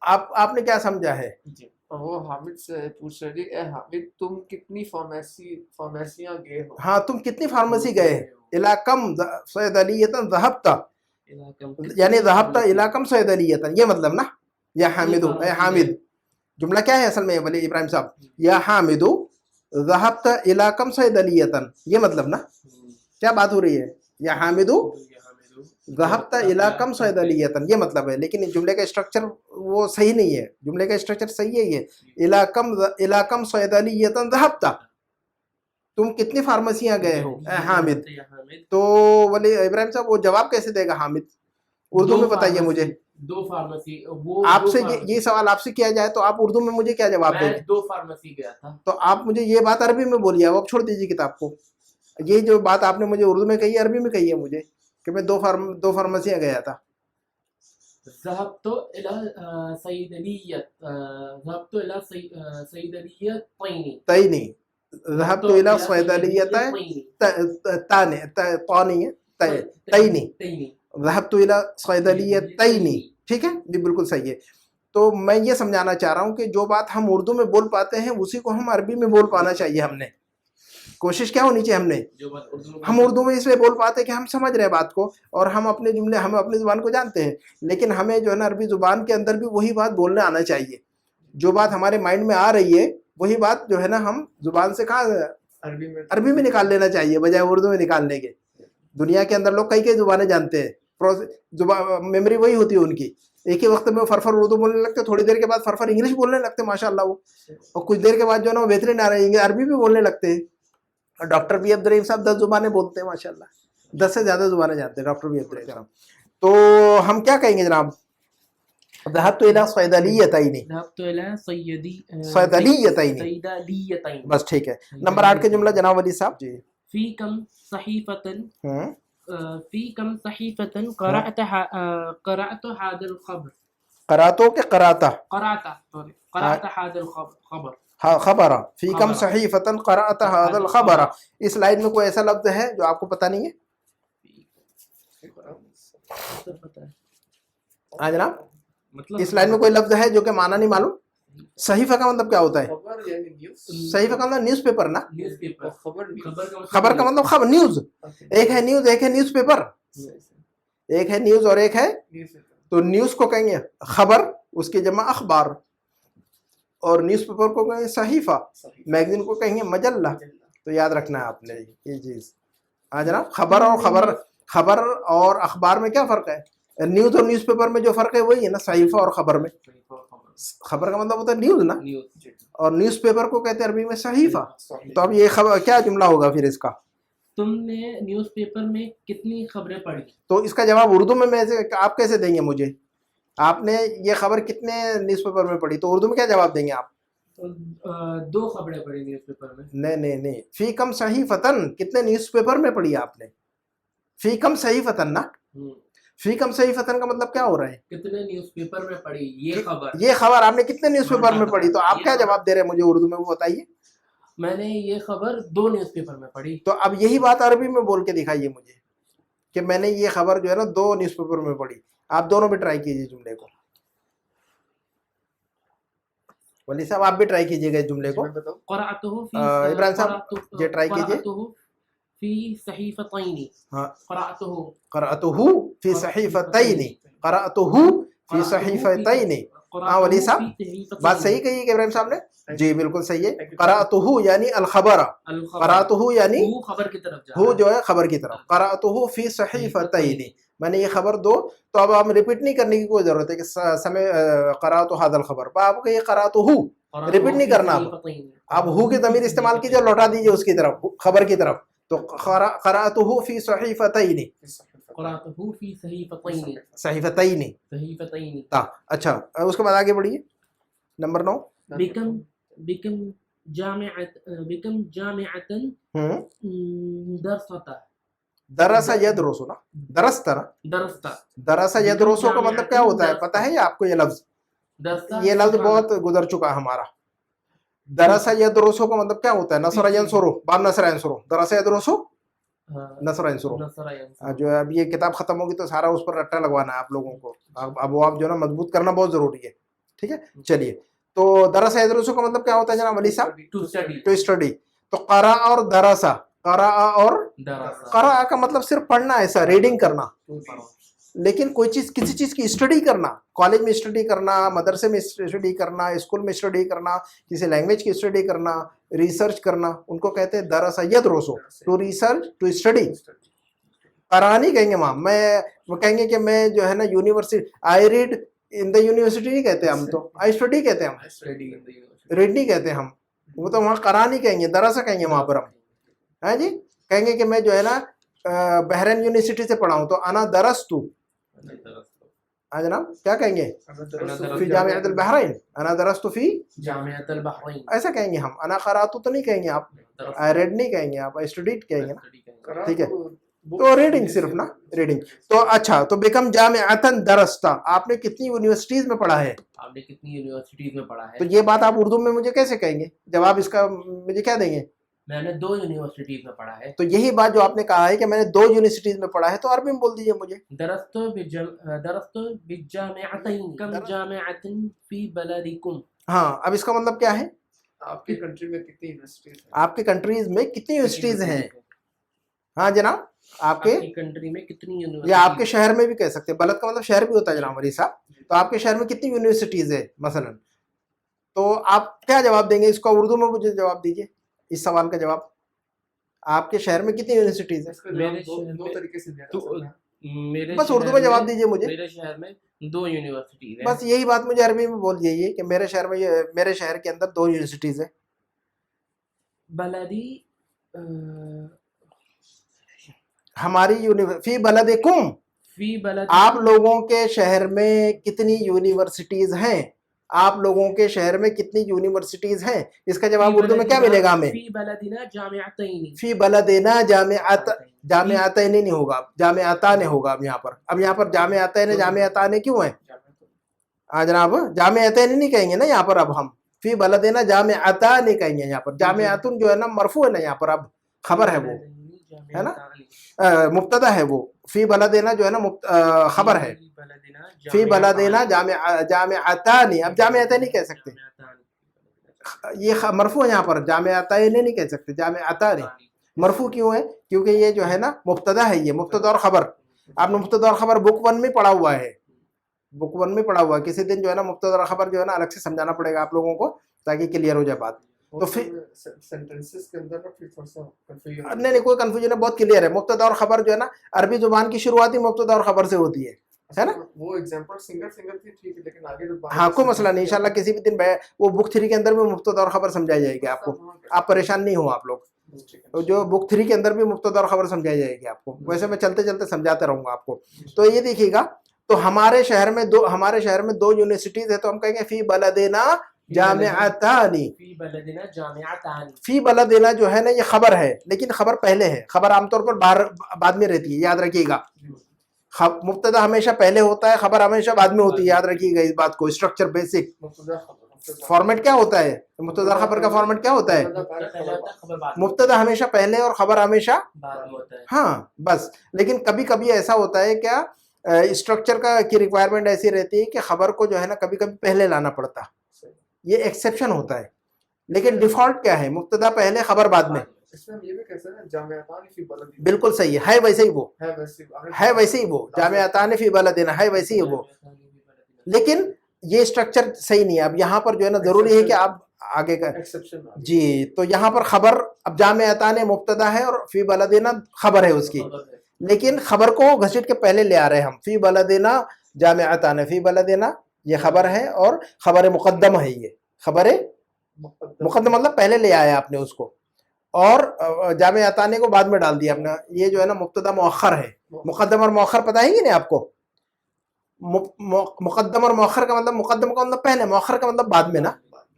आप? आपने क्या समझा है? जी, वो हामिद से पूछ रही ए हामिद तुम कितनी फार्मेसियां गए हो? हाँ, तुम कितनी फार्मेसी गए? इलाकम सैदलियतन ज़हबता, यानी ज़हबता इलाकम सैदलियतन, ये मतलब ना, या हामिदू, ए हामिद, जुमला क्या है असल में बोले इब्राहिम साहब? या हामिदू ज़हबता इलाकम सैदलियतन, ये मतलब ना, क्या बात हो रही है? या हामिदू ज़हबता इलाकम सैदलियतन, ये मतलब है, लेकिन जुमले का स्ट्रक्चर वो सही नहीं है, जुमले का स्ट्रक्चर सही है ये, इलाकम सैदलियतन ज़हबता, तुम कितनी फार्मेसियां गए हो ए हामिद। तो बोले इब्राहिम साहब वो जवाब कैसे देगा हामिद, उर्दू में बताइए मुझे। 2 फार्मेसी, वो आपसे ये सवाल आपसे किया जाए तो आप उर्दू में मुझे क्या जवाब देंगे? मैं 2 फार्मेसी गया था। तो आप मुझे ये बात अरबी में बोलिए, अब छोड़ दीजिए किताब को, ये जो बात आपने मुझे उर्दू में कही अरबी में कही है मुझे कि मैं 2 फार्मेसियां गया था। ज़हबतु इला सैदलियतैनी, तैनी, ज़हबतु इला सैदलियतैन, ताने ता नहीं है, तैनी, ज़हबतु इला सैदलियतैनी, ठीक है जी, बिल्कुल सही है। तो मैं ये समझाना चाह रहा हूँ कि जो बात हम उर्दू में बोल पाते हैं उसी को हम अरबी में बोल पाना चाहिए, हमने कोशिश क्या होनी चाहिए, हमने हम उर्दू में इसलिए बोल पाते कि हम समझ रहे हैं बात को और हम अपने जुमले, हम अपनी जुबान को जानते हैं, लेकिन हमें जो है ना अरबी जुबान के अंदर भी वही बात बोलने आना चाहिए, जो बात हमारे माइंड में आ रही है वही बात जो है ना हम जुबान से कहाँ अरबी में निकाल लेना चाहिए बजाय उर्दू में निकालने के। दुनिया के अंदर लोग कई जुबानें जानते हैं, मेमोरी वही होती है उनकी, एक ही वक्त में वो फरफर उर्दू बोलने लगते, थोड़ी देर के बाद फरफर इंग्लिश बोलने लगते माशाल्लाह वो, और कुछ देर के बाद जो है ना वो बेहतरीन आ रहे हैं अरबी भी बोलने लगते हैं। और डॉक्टर बी अब्दुल रहीम साहब 10 जुबानें बोलते हैं माशाल्लाह, 10 से ज़्यादा जुबानें जानते हैं डॉक्टर बी अब्दुल रहीम साहब। तो हम क्या कहेंगे जनाब? ज़हबतु इला सैदलियतैनी, सैदलियतैनी, बस ठीक है। नंबर 8 के जुमला जनाब वली साहब जी। फी कम सहीफतन क़रअत हादल खबर, करातो के कराता, क़रअत हादल खबर, हाँ खबरा, फी कम सहीफतन क़रअत हादल खबरा, इस लाइन में कोई ऐसा लफ्ज है जो आपको पता नहीं है? हाँ जनाब, मतलब इस लाइन में कोई लफ्ज है जो कि माना नहीं मालूम? सहीफा का मतलब क्या होता है? खबर यानी न्यूज़, सहीफा का मतलब न्यूज़ पेपर ना, न्यूज़पेपर, और खबर न्यूज़। खबर का मतलब खबर न्यूज़, ओके, एक है न्यूज़ एक है न्यूज़ पेपर, एक है न्यूज़ और एक है, न्यूज़पेपर, तो न्यूज़ को कहेंगे खबर, उसकी जमा अखबार, और न्यूज़पेपर को कहेंगे सहीफा, सही, मैगजीन को कहेंगे मजल्ला। मजल्ला। तो याद रखना है आपने ये चीज़। हाँ जनाब, खबर और अखबार में क्या फ़र्क है? न्यूज़ और न्यूज़पेपर में जो फ़र्क है वही है ना, सहीफा और खबर में। खबर का मतलब होता है न्यूज़ ना, न्यूज़। और न्यूज़पेपर को कहते हैं अरबी में सहीफा। सही। तो अब ये खबर क्या जुमला होगा फिर इसका? तुमने न्यूज़पेपर में कितनी खबरें पढ़ी? तो इसका जवाब उर्दू में आप कैसे देंगे मुझे? आपने ये खबर कितने न्यूज़पेपर में पढ़ी, तो उर्दू में क्या जवाब देंगे आप? तो 2 खबरें पढ़ी न्यूज़पेपर में। नहीं, फी कम सहीफतन, कितने न्यूज़पेपर में पढ़ी आपने? फी कम सहीफतन ना, फी कम सहीफतन का मतलब क्या हो रहा है? कितने न्यूज़पेपर में पढ़ी ये खबर? ये खबर आपने कितने न्यूज़पेपर में पढ़ी, तो आप क्या जवाब दे रहे हैं मुझे उर्दू में, वो बताइए। मैंने ये खबर 2 न्यूज़पेपर में पढ़ी। तो अब यही बात अरबी में बोल के दिखाइए मुझे कि मैंने ये खबर जो है ना 2 न्यूज़पेपर में पढ़ी। आप दोनों भी ट्राई कीजिए जुमले को। वली साहब आप भी ट्राई कीजिएगा इस जुमले को। मैं बताऊं? क़राअतुहु इब्राहिम साहब ये ट्राई कीजिए। क़राअतुहु फ़ी सहीफ़तैनि। हाँ, क़राअतुहु क़राअतुहु फ़ी सहीफ़तैनि, क़राअतुहु फ़ी सहीफ़तैनि। हाँ वली साहब, बात सही कही है इब्राहिम साहब ने, जी बिल्कुल सही है। क़राअतुहु यानी अल खबर, क़राअतुहु यानी खबर की तरफ जा हु जो है खबर की तरफ, क़राअतुहु फ़ी सहीफ़तैनि, मैंने ये खबर 2। तो अब हम रिपीट नहीं करने की कोई ज़रूरत है कि समय क़राअतु हादल खबर, आपको ये क़राअतुहु रिपीट नहीं करना। आप हु की ज़मीर इस्तेमाल कीजिए, लौटा दीजिए उसकी तरफ, खबर की तरफ। तो क़राअतुहु फ़ी सहीफ़तैनि, क़राअतुहु फ़ी सहीफ़तैनि। सहीफ़तैनि। अच्छा, उसके बाद आगे बढ़िए, नंबर 9। बिकम जामिअतन दरसता। दरसा यदरुसु ना, दरस्ता ना, दरस्ता। दरसा यदरुसु का मतलब क्या होता है पता है ये आपको? ये लफ्ज बहुत गुजर चुका है हमारा। दरसा यदरुसु का मतलब क्या होता है? नसरा यंसुरु, बाब नसरा यंसुरु, दरसा यदरुसु नसरा यंसुरु। जो है अब ये किताब खत्म होगी तो सारा उस पर रट्टा लगवाना है आप लोगों को। अब वो आप जो है ना मजबूत करना बहुत जरूरी है, ठीक है। चलिए, तो दरसा यदरुसु का मतलब क्या होता है जनाब वली साहब? To study. तो करा और दरसा, करा और करा का मतलब सिर्फ पढ़ना, ऐसा रीडिंग करना, लेकिन कोई चीज किसी चीज की स्टडी करना, कॉलेज में स्टडी करना, मदरसे में स्टडी करना, स्कूल में स्टडी करना, किसी लैंग्वेज की स्टडी करना, रिसर्च करना, उनको कहते हैं दरसा यदरुसु, टू रिसर्च, टू स्टडी। करा नहीं कहेंगे वहां, वो कहेंगे कि मैं जो है ना university, I read in the university नहीं कहते हम, तो आई स्टडी कहते हैं हम, रीड नहीं कहते हम। वो तो वहाँ करा नहीं कहेंगे, दरसा कहेंगे वहां पर हम, है जी। कहेंगे कि मैं जो है ना बहरीन यूनिवर्सिटी से पढ़ा हूँ, तो अना दरस्तु, हाँ जनाब क्या कहेंगे? फी जामिअतुल बहरैन, अना दरस्तु फी जामिअतुल बहरैन, ऐसा कहेंगे हम। अना क़राअतु तो नहीं कहेंगे आप, आई रेड नहीं कहेंगे आप, आई स्टडीड कहेंगे ना, ठीक है। तो रीडिंग सिर्फ ना, रीडिंग। तो अच्छा, तो बिकम जामिअतन दरस्ता, आपने कितनी यूनिवर्सिटीज में पढ़ा है? आपने कितनी यूनिवर्सिटीज में पढ़ा है? तो ये बात आप उर्दू में मुझे कैसे कहेंगे? जवाब इसका मुझे क्या देंगे? मैंने 2 यूनिवर्सिटीज में पढ़ा है। तो यही बात जो आपने कहा है कि मैंने 2 यूनिवर्सिटीज में पढ़ा है, तो अरबी में बोल दीजिए मुझे। दरस्तु बिजामिअतैन, कम जामिअतन फी बलदिकुम। हाँ, अब इसका मतलब क्या है? आपकी कंट्री में कितनी यूनिवर्सिटीज हैं? आपके कंट्रीज में कितनी यूनिवर्सिटीज हैं? हाँ जनाब, आपके कंट्री में कितनी यूनिवर्सिटी, या आपके शहर में भी कह सकते हैं, बलद का मतलब शहर भी होता है जनाब वली साहब। तो आपके शहर में कितनी यूनिवर्सिटीज है मसलन, तो आप क्या जवाब देंगे? इसका उर्दू में मुझे जवाब दीजिए, इस सवाल का जवाब। आपके शहर में कितनी यूनिवर्सिटीज है? मेरे शहर दो में तरीके से दिया जा सकता है। मेरे बस उर्दू में जवाब दीजिए मुझे। मेरे शहर में 2 यूनिवर्सिटीज हैं। बस यही बात मुझे अरबी में बोल दीजिए कि मेरे शहर में मेरे शहर के अंदर 2 यूनिवर्सिटीज है। बलदी हमारी फी बलदिकुम, फी बलद, आप लोगों के शहर में कितनी यूनिवर्सिटीज हैं? आप लोगों के शहर में कितनी यूनिवर्सिटीज हैं? इसका जवाब उर्दू में क्या मिलेगा हमें? फी बलदिना जामिअतैन, फी बलदिना जामिअतैन नहीं होगा, जामिअतान होगा। अब यहाँ पर जामिअतैन जामिअतान क्यों है? हाँ जनाब, जामिअतैन नहीं कहेंगे ना यहाँ पर। अब हम फी बलदिना जामिअतान नहीं कहेंगे यहाँ पर। जामिअतुन जो है ना मरफू है ना यहाँ पर, अब खबर है वो, है ना, मुब्तदा है वो। फी बलदेना जो है ना खबर है, फी बलदेना जामिअतानी, अब जामिअतानी कह सकते, ये मरफू है यहाँ पर, जामिअतानी नहीं कह सकते, जामिअतानी। मरफू क्यों है? क्योंकि ये जो है ना मुब्तदा है, ये मुब्तदा और खबर। आपने मुब्तदा और खबर बुक 1 में पढ़ा हुआ है, बुक 1 में पढ़ा हुआ है। किसी दिन जो है ना मुब्तदा और खबर जो है ना अलग से समझाना पड़ेगा आप लोगों को, ताकि क्लियर हो जाए बात। तो फिर सेंटेंसेस के अंदर ना फिर थोड़ा सा कंफ्यूजन नहीं कोई कंफ्यूजन है, बहुत क्लियर है। मुब्तदा और खबर जो है ना अरबी जुबान की शुरुआत ही मुब्तदा और खबर से होती है ना। वो एग्जांपल सिंगल थी ठीक है, लेकिन आगे जो हाँ कोई मसला नहीं, इंशाल्लाह किसी भी दिन वो बुक 3 के अंदर भी मुब्तदा और खबर समझाई जाएगी आपको, आप परेशान नहीं हो आप लोग। तो जो बुक 3 के अंदर भी मुब्तदा और खबर समझाई जाएगी आपको, वैसे मैं चलते चलते समझाते रहूंगा आपको। तो ये देखिएगा, तो हमारे शहर में दो यूनिवर्सिटीज है, तो हम कहेंगे फी बलदेना जामिअतानी। फी बलदेना जो है ना ये खबर है, लेकिन खबर पहले है। खबर आमतौर पर बाद में रहती है, याद रखिएगा। मुब्तदा हमेशा पहले होता है, खबर हमेशा बाद में होती है, याद रखिएगा इस बात को। स्ट्रक्चर बेसिक फॉर्मेट क्या होता है, मुब्तदा खबर का फॉर्मेट क्या होता है? मुब्तदा हमेशा पहले और खबर हमेशा हाँ बस। लेकिन कभी कभी ऐसा होता है क्या, स्ट्रक्चर की रिक्वायरमेंट ऐसी रहती है कि खबर को जो है ना कभी कभी पहले लाना पड़ता, ये एक्सेप्शन होता है। लेकिन डिफॉल्ट क्या है, मुब्तदा पहले खबर बाद में। इसमें हम ये भी कह सकते हैं जामिअतानी फी बलदेना, बिल्कुल सही है वैसे ही वो है वैसे ही वो जामिअतानी फी बलदेना है वैसे ही वो। लेकिन ये स्ट्रक्चर सही नहीं है। अब यहाँ पर जो है ना जरूरी है कि आप आगे का एक्सेप्शन जी, तो यहाँ पर खबर, अब जामिअतानी मुब्तदा है और फी बलदेना खबर है उसकी, लेकिन खबर को घसीट के पहले ले आ रहे हैं हम। फी बलदेना जामिअतानी, फी बलदेना ये खबर है और खबर मुकद्दम है, ये खबर मुकद्दम मतलब पहले ले आया आपने उसको, और जामिअतानी को बाद में डाल दिया आपने। ये जो है ना मुब्तदा मुअख्खर है। मुकद्दम और मुअख्खर पता है कि नहीं आपको? मुकद्दम और मुअख्खर का मतलब, मुकद्दम का मतलब पहले, मुअख्खर का मतलब बाद में ना,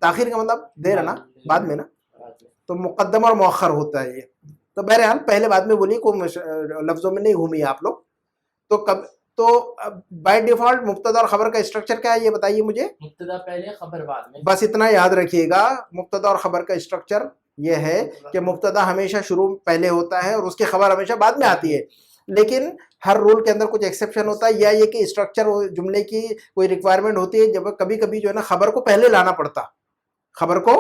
ताखिर का मतलब देर है ना, बाद में ना। तो मुकद्दम और मुअख्खर होता है ये। तो बहरहाल पहले बाद में बोलिए, कोई लफ्जों में नहीं घूमी आप लोग। तो बाय डिफॉल्ट मुब्तदा और खबर का स्ट्रक्चर क्या है ये बताइए मुझे? मुब्तदा पहले खबर बाद में। बस इतना याद रखिएगा, मुब्तदा और खबर का स्ट्रक्चर ये है कि मुब्तदा हमेशा शुरू पहले होता है और उसकी खबर हमेशा बाद में आती है। लेकिन हर रूल के अंदर कुछ एक्सेप्शन होता है, या ये कि स्ट्रक्चर जुमले की कोई रिक्वायरमेंट होती है जब कभी कभी जो है ना खबर को पहले लाना पड़ता, खबर को।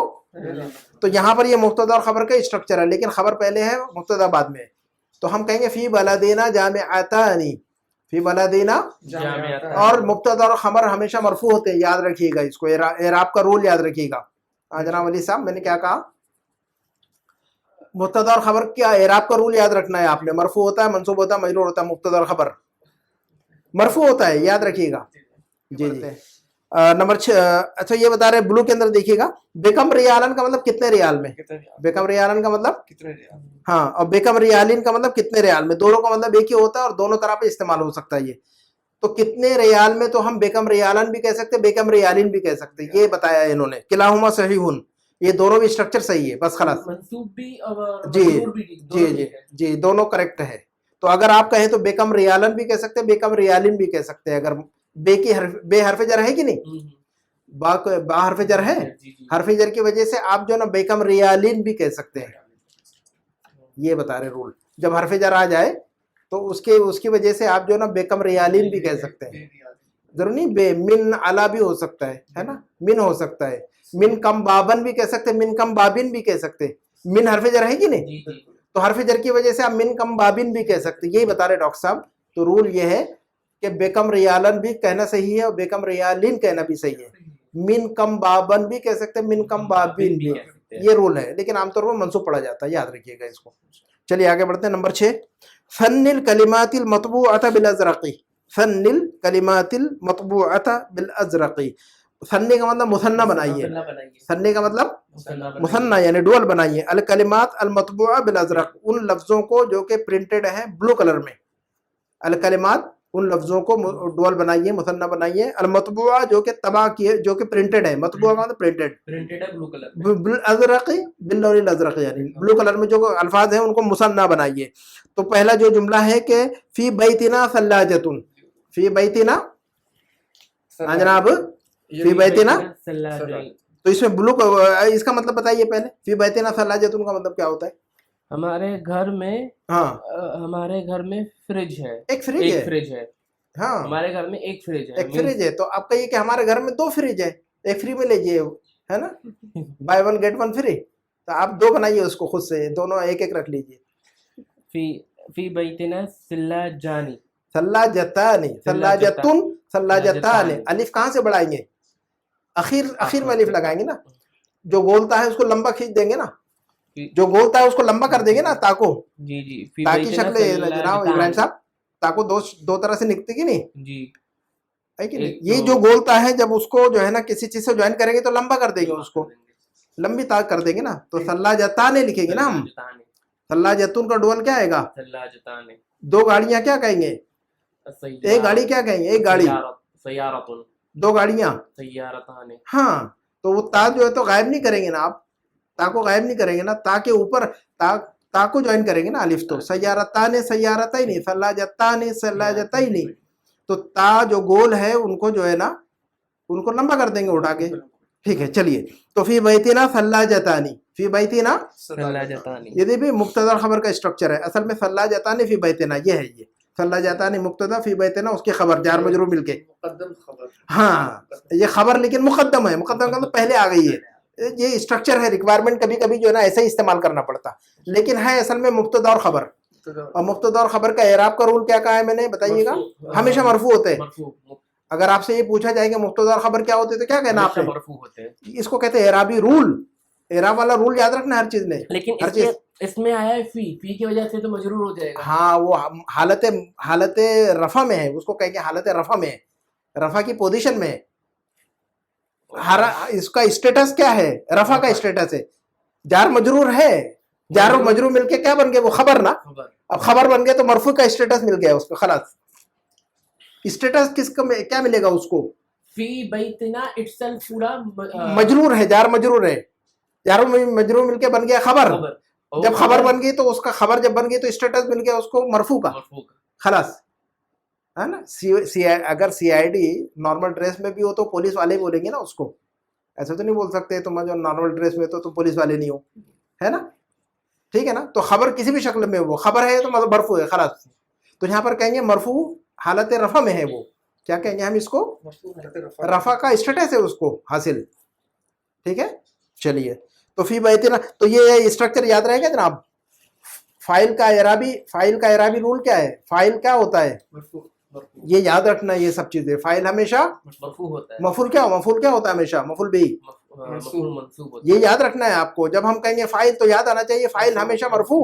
तो यहाँ पर ये मुब्तदा और खबर का स्ट्रक्चर है, लेकिन खबर पहले है मुब्तदा बाद में। तो हम कहेंगे फी बलदेना जामिअतानी, फी बलदेना, और मुब्तदा और खबर हमेशा मरफू होते हैं, याद रखिएगा इसको। एराब का रूल याद रखिएगा। जनाब अली साहब मैंने क्या कहा? मुब्तदा और खबर क्या एराब का रूल याद रखना है आपने। मरफू होता है, मंसूब होता है, मजरूर होता है। मुब्तदा और खबर मरफू होता है, याद रखिएगा। जी जी। नंबर 6, अच्छा ये बता रहे ब्लू के अंदर देखिएगा, बेकम रियालन का मतलब कितने रियाल में। बेकम रियालन का मतलब कितने रियाल, हाँ, और बेकम रियालिन का मतलब कितने रियाल में। दोनों का मतलब एक ही होता है और दोनों तरह पे इस्तेमाल हो सकता है ये। तो कितने रियाल में, तो हम बेकम रियालन भी कह सकते हैं, बेकम रियालिन भी कह सकते हैं। ये बताया इन्होंने, किलाहुमा सहीहुन, ये दोनों भी स्ट्रक्चर सही है, बस खलास। मंसूब भी और जी मजरूर भी, जी जी जी, दोनों करेक्ट है। तो अगर आप कहें तो बेकम रियालन भी कह सकते हैं, बेकम रियालिन भी कह सकते हैं। अगर बे हरफ जर है कि नहीं, बा हरफ जर है, हरफ जर की वजह से आप जो ना बेकम रियालिन भी कह सकते हैं। ये बता रहे रूल, जब हरफ जर आ जाए तो उसकी वजह से आप जो ना बेकम रियालिन भी कह सकते हैं। जरूर नहीं, बे मिन अला भी हो सकता है ना, मिन हो सकता है। मिन कम बाबन भी कह सकते हैं, मिन कम बाबिन भी कह सकते हैं। मिन हरफ जर है कि नहीं, तो हरफ जर की वजह से आप मिन कम बाबिन भी कह सकते हैं। यही बता रहे डॉक्टर साहब। तो रूल ये है कि बेकम रियालन भी कहना सही है और बेकम रियालिन कहना भी सही है। मिन कम बाबन भी कह सकते हैं, मिन कम बाबिन भी, ये रूल है। लेकिन आमतौर पर मंसूब पढ़ा जाता है, याद रखिएगा इसको। चलिए आगे बढ़ते हैं। नंबर 6, फन्निल कलिमातिल मतबूअता बिल अज़रक़ी, फन्निल कलिमातिल मतबूअता बिल अज़रक़ी। सन्ने का मतलब मुसन्ना बनाइए, सन्ने का मतलब मुसन्ना यानी डुअल बनाइए। अल कलिमात अल मतबूआ बिल अज़रक़, उन लफ्जों को जो कि प्रिंटेड है ब्लू कलर में। अल कलिमात, उन लफ्जों को डुअल बनाइए, मुसन्ना बनाइए। अल मतबूआ जो कि तबाह किए, जो कि प्रिंटेड है। मतबूआ का मतलब प्रिंटेड है ब्लू कलर। बिल अज़रक़ी, बिल लौनिल अज़रक़, यानी ब्लू कलर में जो अल्फाज हैं उनको मुसन्ना बनाइए। तो पहला जो जुमला है कि फी बैतिना सल्लाजतुन, फी बैतिना, हाँ जनाब, फी बैतिना। तो इसमें ब्लू, इसका मतलब बताइए पहले। फी बैतिना सल्लाजतुन का मतलब क्या होता है? हमारे घर में हाँ हमारे घर में फ्रिज है, एक फ्रिज एक है, फ्रिज है, हाँ हमारे घर में एक फ्रिज है, एक फ्रिज है, तो आप कहिए कि हमारे घर में 2 फ्रिज है, एक फ्री में लीजिए, है ना, बाय 1 गेट 1 फ्री, तो आप 2 बनाइए उसको खुद से, दोनों एक एक रख लीजिए। फी फी बैतिना सिल्लाजानी, सल्लाजतानी, सल्लाजतुन, सल्लाजतानी, अलिफ कहाँ से बढ़ाएंगे, आखिर में अलिफ लगाएंगे ना, जो गोलता है उसको लंबा खींच देंगे ना, जो गोलता है उसको लंबा कर देंगे ना, ताको, जी जी, फी ताकि बैतिना शक्ल जनाब इब्राहिम सिल्लाजानी, साहब, ताको दो तरह से निकती कि नहीं, जी है कि नहीं, एक ये तो जो गोलता है जब उसको जो है ना किसी चीज से ज्वाइन करेंगे तो लंबा कर देंगे उसको, लंबी ताक कर देंगे ना, तो सल्लाजताने लिखेंगे ना हम, सल्लाजतानी, सल्लाजतुन का डुअल क्या आएगा, सल्लाजतानी, 2 गाड़ियां क्या कहेंगे, एक गाड़ी क्या कहेंगे, एक गाड़ी, सयारतुन, 2 गाड़ियां, सयारतानी, हाँ, तो वो ता जो है तो गायब नहीं करेंगे ना आप, ता को गायब नहीं करेंगे ना, ता के ऊपर ता को ज्वाइन करेंगे ना अलिफ, तो सयारताने सयारतैनी, सल्लाजताने सल्लाजतैनी, तो ता जो गोल है उनको जो है ना उनको लंबा कर देंगे उठा के, ठीक है चलिए, तो फी बैतिना सल्लाजतानी, फी बैतिना, सल्लाजतानी, ये भी मुब्तदा खबर का स्ट्रक्चर है, असल में सल्लाजतानी फी बैतिना ये है, ये सल्लाजतानी मुब्तदा, फी बैतिना उसकी खबर, जार मजरूर मिलके, मुकद्दम खबर, हाँ ये खबर लेकिन मुकद्दम है, मुकद्दम का मतलब पहले आ गई है, ये स्ट्रक्चर है, रिक्वायरमेंट कभी कभी जो है ना ऐसे ही इस्तेमाल करना पड़ता, लेकिन है असल में मुब्तदा और खबर, और मुब्तदा और खबर का एराब का रूल क्या कहा है मैंने बताइएगा, हमेशा मरफू होते हैं, मरफू, अगर आपसे ये पूछा जाए कि मुब्तदा और खबर क्या होते हैं तो क्या कहना हमेशा आपने, मरफू होते हैं, इसको कहते हैं एराबी रूल, एराब वाला रूल याद रखना हर चीज में, लेकिन हर चीज, इसमें आया है फी की वजह से तो मजरूर हो जाएगा, हाँ वो हालत रफा में है, उसको कहेंगे हालत रफा में है, रफा की पोजीशन में है, इसका स्टेटस क्या है, रफा का स्टेटस है, जार मजरूर है, जार और मजरूर मिलके क्या बन गए, वो खबर ना, खबर, अब खबर बन गए तो मरफू का स्टेटस मिल गया उसको, खलास स्टेटस किसका क्या मिलेगा उसको, फी बैतिना इटसेल्फ पूरा मजरूर है, जार मजरूर है, जार मजरूर मिलके बन गया खबर, खबर, जब खबर बन गई तो उसका खबर जब बन गई तो स्टेटस मिल गया उसको मरफू का, मरफू का, खलास, है ना, अगर सीआईडी नॉर्मल ड्रेस में भी हो तो पुलिस वाले बोलेंगे ना उसको, ऐसा तो नहीं बोल सकते तुम जो नॉर्मल ड्रेस में तो तुम पुलिस वाले नहीं हो, है ना, ठीक है ना, तो खबर किसी भी शक्ल में वो खबर है तो मतलब मरफू है, खलास, तो यहाँ पर कहेंगे मरफू हालत रफा में है, वो क्या कहेंगे हम इसको, रफा का स्टेटस है उसको हासिल, ठीक है चलिए, तो फी बैतिना, तो ये स्ट्रक्चर याद रहेगा जनाब, फाइल का एराबी रूल क्या है, फाइल क्या होता है, ये याद रखना, ये सब चीजें, फाइल हमेशा मरफू होता है, मफूल क्या होता है हमेशा, मफूल भी, मफूल मंसूब होता ये याद रखना है आपको, जब हम कहेंगे फाइल तो याद आना चाहिए फाइल हमेशा मरफू,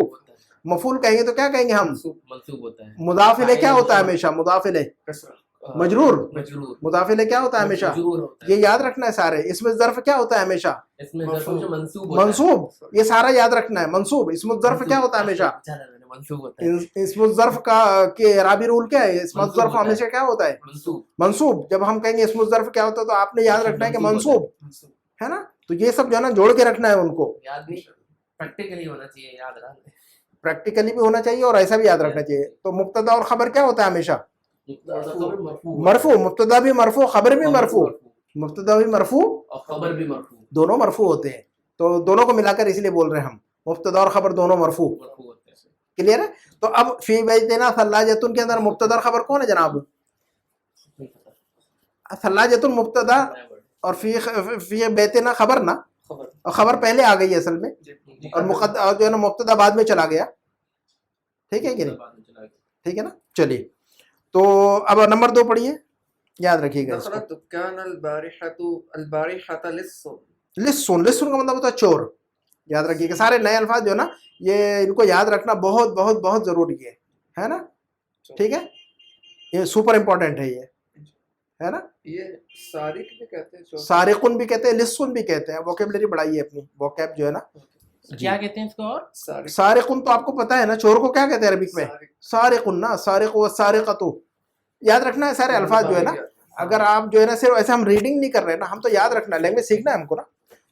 मफूल कहेंगे तो क्या कहेंगे हम, मंसूब होता है, मुदाफिले क्या होता है हमेशा, मुदाफिले मजरूर, मुदाफिले क्या होता है हमेशा, ये याद रखना है सारे, इसमें ज़र्फ क्या होता है हमेशा, इसमें मंसूब होता है, मंसूब, ये सारा याद रखना है, मंसूब, इसमें ज़र्फ क्या होता है हमेशा, मंसूब होता है, इसमें ज़र्फ का के एराबी रूल क्या है, इसमें ज़र्फ हमेशा क्या होता है, मंसूब, जब हम कहेंगे इसमें ज़र्फ क्या होता है तो आपने याद रखना है कि मंसूब, है ना, तो ये सब जो है ना जोड़ के रखना है उनको, याद नहीं, प्रैक्टिकली होना चाहिए, याद रखना, प्रैक्टिकली भी होना चाहिए और ऐसा भी याद रखना चाहिए, तो मुब्तदा और खबर क्या होता है हमेशा, मरफू, मुब्तदा भी मरफू, खबर भी मरफू, मुब्तदा भी मरफू और खबर भी मरफू, दोनों मरफू होते हैं, तो दोनों को मिलाकर इसलिए बोल रहे हैं हम, मुब्तदा और खबर दोनों मरफू होते हैं, क्लियर है, तो अब फी बैतिना सल्लाजतुन के अंदर मुब्तदा और खबर कौन है जनाब, सल्लाजतुन मुब्तदा और फी बैतिना खबर ना, और खबर पहले आ गई है असल में, और जो है ना मुब्तदा बाद में चला गया, ठीक है कि नहीं, ठीक है ना, चलिए, तो अब नंबर 2 पढ़िए, याद रखिएगा इसको, लिस्सुन का मतलब होता है चोर, याद रखिएगा, सारे नए अल्फाज जो है ना ये इनको याद रखना बहुत बहुत बहुत जरूरी है ना, ठीक है, ये सुपर इम्पोर्टेंट है, ये है ना, ये सारिक भी कहते हैं, सारिकुन भी कहते हैं, लिस्सुन भी कहते हैं, वोकेबलरी बढ़ाइए अपनी, वोकैब जो है ना, क्या कहते हैं इसको, और सारिकुन तो आपको पता है ना, चोर को क्या कहते हैं अरबिक में, सारिकुन ना, सारिक व सारिकतु, याद रखना है सारे अल्फाज जो है ना, अगर आप जो है ना सिर्फ ऐसे हम रीडिंग नहीं कर रहे ना, हम तो याद रखना, लैंग्वेज सीखना है हमको ना,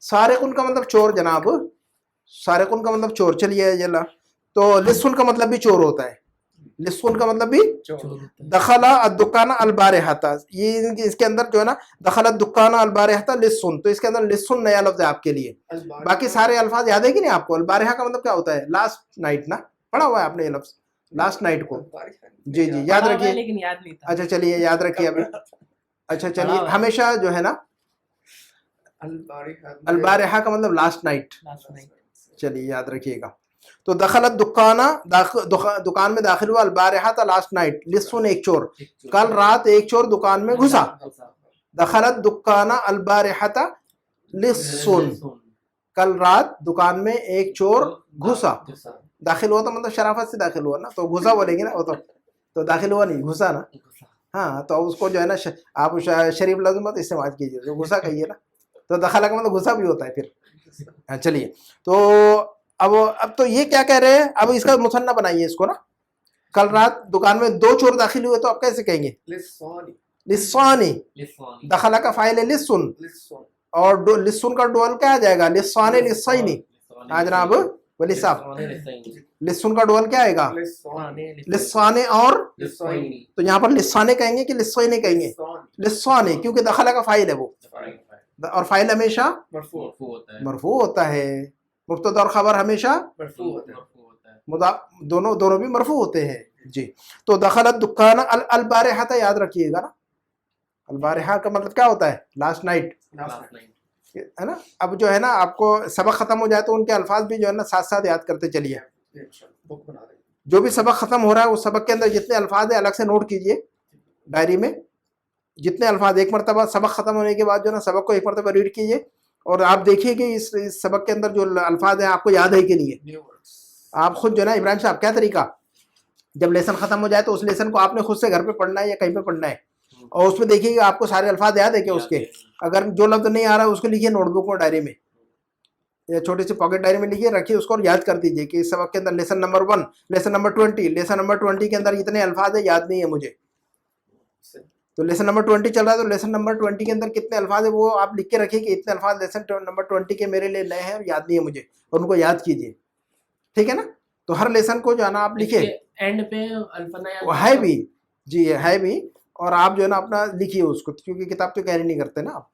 सारिकुन का मतलब चोर जनाब, सारिकुन का मतलब चोर, चलिए ये ला, तो लिस्सुन का मतलब भी चोर होता है, लिस्सुन का मतलब भी चोर दखला अद्दुकाना अलबारिहता, ये इसके अंदर जो है ना दखला दुकाना अलबारिहता लिस्सुन, तो इसके अंदर लिस्सुन नया लफ्ज है आपके लिए। बाकी सारे अल्फाज याद है कि नहीं आपको? अलबारिहा का मतलब क्या होता है? लास्ट नाइट ना, पढ़ा हुआ है आपने ये लफ्ज लास्ट नाइट को? जी जी याद पढ़ा हुआ है, रखिए। लेकिन याद नहीं था। अच्छा चलिए याद रखिए अभी। अच्छा चलिए पढ़ा हुआ है। हमेशा जो है ना अलबारिहा का मतलब लास्ट नाइट, Last night. चलिए याद रखिएगा। तो दखलत दुकाना दुकान में दाखिल हुआ, अलबारिहा था लास्ट नाइट, लिस्सुन एक चोर, कल रात एक चोर दुकान में घुसा। दखलत दुकाना अलबारिहता लिस्सुन, कल रात दुकान में एक चोर घुसा। दाखिल हुआ तो मतलब शराफत से दाखिल हुआ ना, तो घुसा बोलेंगे ना वो तो दाखिल हुआ नहीं, घुसा ना। हाँ तो उसको जो है ना आप शरीफ लफ्ज मत इस्तेमाल कीजिए, जो घुसा कहिए ना, तो दखला का मतलब घुसा भी होता है फिर। हाँ चलिए, तो अब तो ये क्या कह रहे हैं, अब इसका मुसन्ना बनाइए इसको ना। कल रात दुकान में दो चोर दाखिल हुए, तो आप कैसे कहेंगे? लिस्सानी, दखला का फाइल है लिस्सुन, और लिस्सुन का डुअल क्या आ जाएगा? लिस्सानी लिस्सैनी। हाँ जनाब वली साहब, लिस्सुन का डुअल क्या आएगा? लिस्साने और, तो यहाँ पर लिस्साने कहेंगे कि लिस्सैनी कहेंगे? लिस्साने, क्योंकि दखला का फाइल है वो, और फाइल हमेशा मरफू होता है, मुब्तदा और खबर हमेशा दोनों भी मरफू होते हैं जी। तो दखलत दुकान अलबारिहा था, याद रखिएगा ना, अलबारिहा का मतलब क्या होता है? लास्ट नाइट, है ना। अब जो है ना आपको सबक खत्म हो जाए तो उनके अल्फाज भी जो है ना साथ साथ याद करते चलिए। जो भी सबक खत्म हो रहा है उस सबक के अंदर जितने अल्फाज है अलग से नोट कीजिए डायरी में, जितने अल्फाज, एक मरतबा सबक खत्म होने के बाद जो ना सबक को एक मरतबा रीड कीजिए, और आप देखिए कि इस सबक के अंदर जो अल्फाज हैं आपको याद है कि नहीं है। आप खुद जो है ना इब्राहिम साहब, क्या तरीका, जब लेसन खत्म हो जाए तो उस लेसन को आपने खुद से घर पे पढ़ना है या कहीं पे पढ़ना है, और उसमें देखिएगा आपको सारे अल्फाज याद है क्या उसके। अगर जो लफ्ज नहीं आ रहा है उसको लिखिए नोटबुक में, डायरी में, या छोटी सी पॉकेट डायरी में लिखिए, रखिए उसको और याद कर दीजिए कि इस सबक के अंदर lesson number 1, lesson number 20, lesson number 20 के अंदर इतने अल्फाज है, याद नहीं है मुझे। तो लेसन नंबर 20 चल रहा है, तो लेसन नंबर 20 के अंदर कितने अल्फाज है वो आप लिख के रखिए कि इतने अल्फाज लेसन नंबर 20 के मेरे लिए नए हैं और याद नहीं है मुझे, और उनको याद कीजिए, ठीक है ना। तो हर लेसन को जो है ना आप लिखे, एंड पे अल्फा है भी जी, है भी, और आप जो है ना अपना लिखिए उसको, क्योंकि किताब तो कैरी नहीं करते ना आप,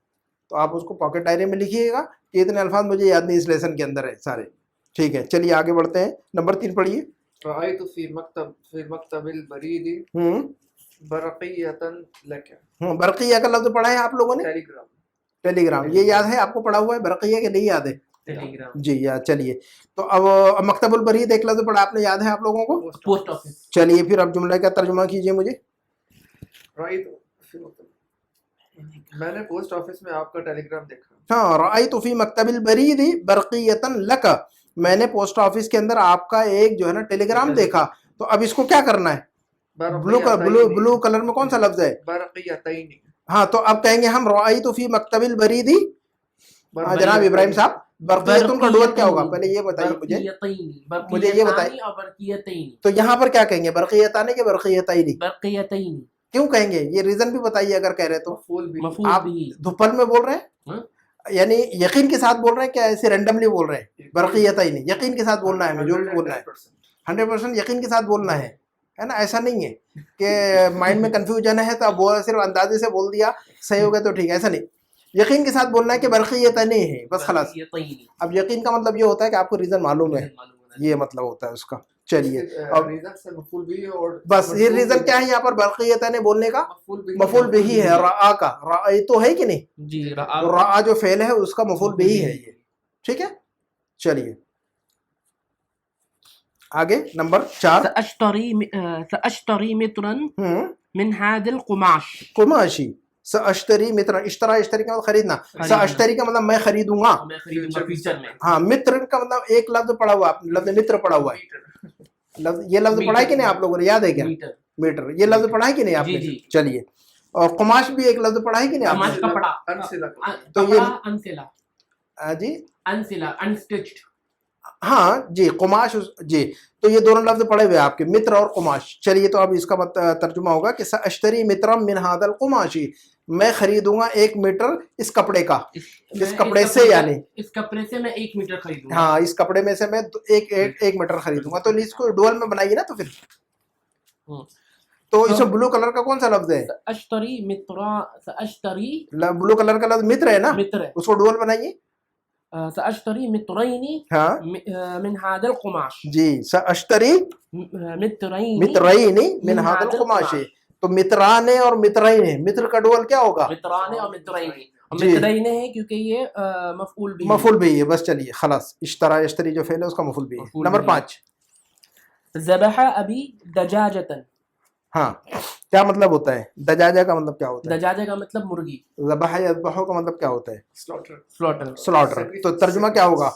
तो आप उसको पॉकेट डायरी में लिखिएगा कि इतने अल्फाज मुझे याद नहीं इस लेसन के अंदर है सारे, ठीक है। चलिए आगे बढ़ते हैं, नंबर 3 पढ़िए। बरक़िया का लफ्ज पढ़ा है आप लोगों ने? टेलीग्राम, ये याद है आपको? पढ़ा हुआ है बरक़िया के नहीं याद है? जी याद। चलिए तो अब मकतबुल बरीद एक लफ्ज पढ़ा आपने, याद है आप लोगों को? Post office. चलिए फिर अब जुमले का तर्जुमा कीजिए मुझे। मैंने पोस्ट ऑफिस में आपका टेलीग्राम देखा। हाँ, रअयतु फी मकतबिल बरीदी बरक़ियतन लक, मैंने पोस्ट ऑफिस के अंदर आपका एक जो है ना टेलीग्राम देखा। तो अब इसको क्या करना है? ब्लू कलर में कौन सा लफ्ज है? बरक़ियतैनी। हाँ तो अब कहेंगे हम रअयतु फी मकतबिल बरीदी। जनाब इब्राहिम साहब, बरक़ियतुन का डुअल क्या होगा? पहले ये बताइए मुझे ये बताइए। तो यहाँ पर क्या कहेंगे? बरक़ियतानी के बरक़ियतैनी? क्यों कहेंगे? ये रीजन भी बताइए अगर कह रहे तो। आप धुपल में बोल रहे हैं, यानी यकीन के साथ बोल रहे हैं क्या ऐसे रैंडमली बोल रहे हैं? बरक़ियतैनी यकीन के साथ बोलना है, हमें जो भी बोलना है 100% यकीन के साथ बोलना है ना। ऐसा नहीं है कि माइंड में कंफ्यूजन है तो अब सिर्फ अंदाजे से बोल दिया, सही हो गया तो ठीक है, ऐसा नहीं। यकीन के साथ बोलना है कि बरक़ियतैनी है, बस खलास। अब यकीन का मतलब ये होता है कि आपको रीजन मालूम है, ये मतलब होता है उसका। चलिए अब बस ये रीजन क्या है यहाँ पर बरक़ियतैनी बोलने का? मफूल बिही है रआ का, रअ तो है कि नहीं जी, रआ जो फेल है उसका मफूल बिही है ये, ठीक है। चलिए आगे नंबर 4। सअश्तरी मित्रन मिन हादिल कुमाश। कुमाशी, सअश्तरी मित्र, इश्तरा इश्तरी का मतलब खरीदना, सअश्तरी का मतलब मैं खरीदूंगा। हाँ, मित्र का मतलब एक लफ्ज पढ़ा हुआ, लफ्ज मित्र पढ़ा हुआ है। ये लफ्ज पढ़ा है कि नहीं आप लोगों ने? याद है क्या? मीटर, ये लफ्ज पढ़ा है कि नहीं आपने? चलिए, और कुमाश भी एक लफ्ज पढ़ा है कि नहीं आपने? तो ये जी अनस्टिच्ड, हाँ जी, कुमाश जी, तो ये दोनों लफ्ज पढ़े हुए आपके, मित्र और कुमाश। चलिए तो अब इसका तर्जुमा होगा कि सअश्तरी मित्रम मिन हादल कुमाशी, मैं खरीदूंगा 1 मीटर इस कपड़े का, इस कपड़े से, यानी इस कपड़े से मैं 1 मीटर खरीदूंगा। हाँ, इस कपड़े में से मैं एक मीटर खरीदूंगा। तो इसको डुअल में बनाइए ना, तो फिर तो इसमें ब्लू कलर का कौन सा लफ्ज है? अश्तरी मित्रा अश्तरी ब्लू कलर का लफ्ज मित्र है ना, मित्र उसको डुअल बनाइए। अश्तरी मित्रैनी हाँ मिन हादल कुमाश जी, अश्तरी मित्रैनी मित्रैनी मिन मिन हादल हादल कुमाशे। तो मित्राने और मित्रैने, मित्र का डुअल क्या होगा? मित्राने और मित्रैनी। जी। मित्रैने है क्योंकि ये मफऊल भी मफूल भी है, बस चलिए खलास, इश्तरा यश्तरी जो फेल है उसका मफूल भी है। मफूल नंबर भी है। 5। ज़बह अबी दजाजतन। हाँ, क्या मतलब होता है? दजाजा का मतलब क्या होता है? दजाजा का मतलब मुर्गी। ज़बह यज़बहु का मतलब क्या होता है? स्लॉटर। स्लॉटर। स्लॉटर। तो तर्जुमा क्या होगा?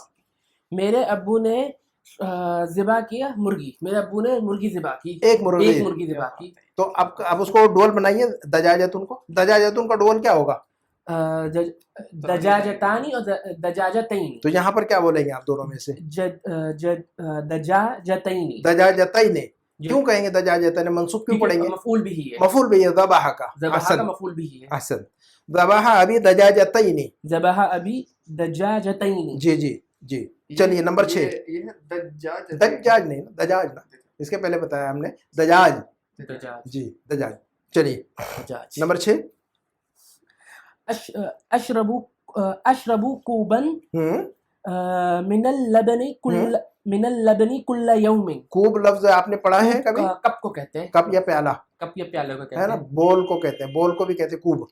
मेरे अब्बू ने ज़िबा किया मुर्गी, मेरे अब्बू ने मुर्गी ज़िबा की, एक मुर्गी। एक मुर्गी ज़िबा की। तो अब उसको डोल बनाइए दजाजतुन को। दजाजतुन का डोल क्या होगा? दजाजतानी और दजाजतैनी। तो यहाँ पर क्या बोलेंगे आप दोनों में से? दजाजतैनी। दजाजतैने क्यों कहेंगे? दजाजतैने मंसूब क्यों पढ़ेंगे? मफऊल भी है, मफूल भी है ज़बह का। ज़बह का अहसन मफऊल भी है। अहसन। ज़बह अभी दजाजतैनी। ज़बह अबी दजाजतैनी। जी जी जी। चलिए नंबर 6। ये है दज्जाज। दज्जाज नहीं, दजाज ना, इसके पहले बताया हमने दजाज। दजाज। जी दजाज। चलिए दजाज। नंबर 6। अशरबु कूबन मिनल लबनी कुल्ल यौमिन। कूब लफ्ज आपने पढ़ा है कभी? कप को कहते हैं, कप या प्याला, कप या प्याले को कहते है ना, हैं। बोल को कहते हैं, बोल को भी कहते हैं कूब।